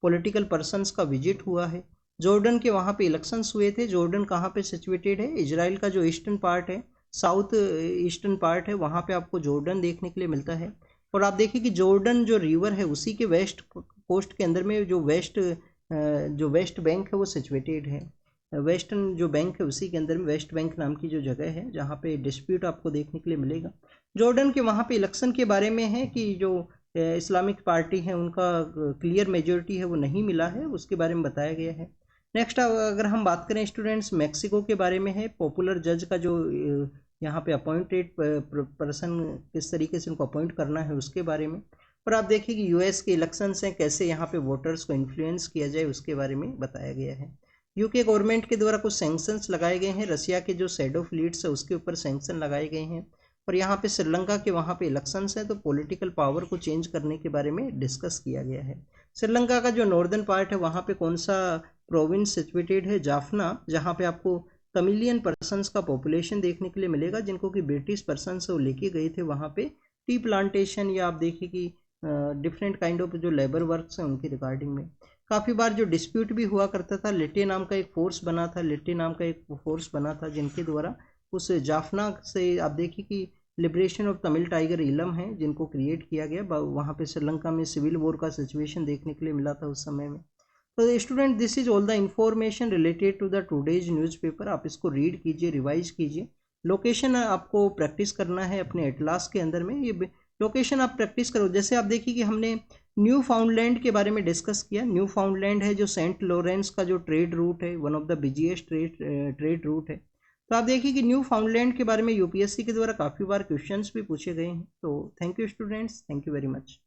पॉलिटिकल पर्सनस का विजिट हुआ है। जॉर्डन के वहाँ पे इलेक्शंस हुए थे। जॉर्डन कहाँ पे सिचुएटेड है? इजराइल का जो ईस्टर्न पार्ट है, साउथ ईस्टर्न पार्ट है, वहाँ पे आपको जॉर्डन देखने के लिए मिलता है। और आप देखिए कि जॉर्डन जो रिवर है उसी के वेस्ट कोस्ट के अंदर में जो वेस्ट बैंक है वो सिचुएटेड है। वेस्टर्न जो बैंक है उसी के अंदर में वेस्ट बैंक नाम की जो जगह है जहाँ पे डिस्प्यूट आपको देखने के लिए मिलेगा। जॉर्डन के वहाँ पे इलेक्शन के बारे में है कि जो इस्लामिक पार्टी है उनका क्लियर मेजोरिटी है वो नहीं मिला है, उसके बारे में बताया गया है। नेक्स्ट अगर हम बात करें स्टूडेंट्स, मैक्सिको के बारे में है। पॉपुलर जज का जो यहाँ पे अपॉइंटेड पर्सन किस तरीके से उनको अपॉइंट करना है उसके बारे में। और आप देखिए कि यूएस के इलेक्शंस हैं, कैसे यहाँ पे वोटर्स को इन्फ्लुएंस किया जाए उसके बारे में बताया गया है। यूके गवर्नमेंट के द्वारा कुछ सैंक्शंस लगाए गए हैं। रसिया के जो शैडो फ्लीट्स है उसके ऊपर सैंक्शन लगाए गए हैं। और यहाँ पे श्रीलंका के वहाँ पे इलेक्शंस हैं तो पॉलिटिकल पावर को चेंज करने के बारे में डिस्कस किया गया है। श्रीलंका का जो नॉर्दर्न पार्ट है वहाँ पे कौन सा प्रोविंस सिचुएटेड है? जाफना, जहाँ पे आपको तमिलियन पर्सन्स का पॉपुलेशन देखने के लिए मिलेगा, जिनको कि ब्रिटिश पर्सन्स वो लेके गए थे वहाँ पे टी प्लांटेशन या आप देखिए कि डिफरेंट काइंड ऑफ जो लेबर वर्क्स हैं उनकी रिगार्डिंग में। काफ़ी बार जो डिस्प्यूट भी हुआ करता था, लेटे नाम का एक फोर्स बना था, लेटे नाम का एक फोर्स बना था जिनके द्वारा उस जाफना से आप देखिए कि लिबरेशन ऑफ तमिल टाइगर इलम है जिनको क्रिएट किया गया। वहाँ पे श्रीलंका में सिविल वॉर का सिचुएशन देखने के लिए मिला था उस समय में। तो student, this is all the information related to the today's newspaper. आप इसको रीड कीजिए, रिवाइज कीजिए। लोकेशन आपको प्रैक्टिस करना है अपने एटलास के अंदर में, ये लोकेशन आप प्रैक्टिस करो। जैसे आप देखिए कि हमने न्यू फाउंडलैंड के बारे में डिस्कस किया। न्यू फाउंडलैंड है जो सेंट लॉरेंस का जो ट्रेड रूट है, one of the busiest trade route है। तो आप देखिए कि न्यू फाउंडलैंड के बारे में यूपीएससी के द्वारा काफ़ी बार क्वेश्चंस भी पूछे गए हैं। तो thank you students, thank you very much.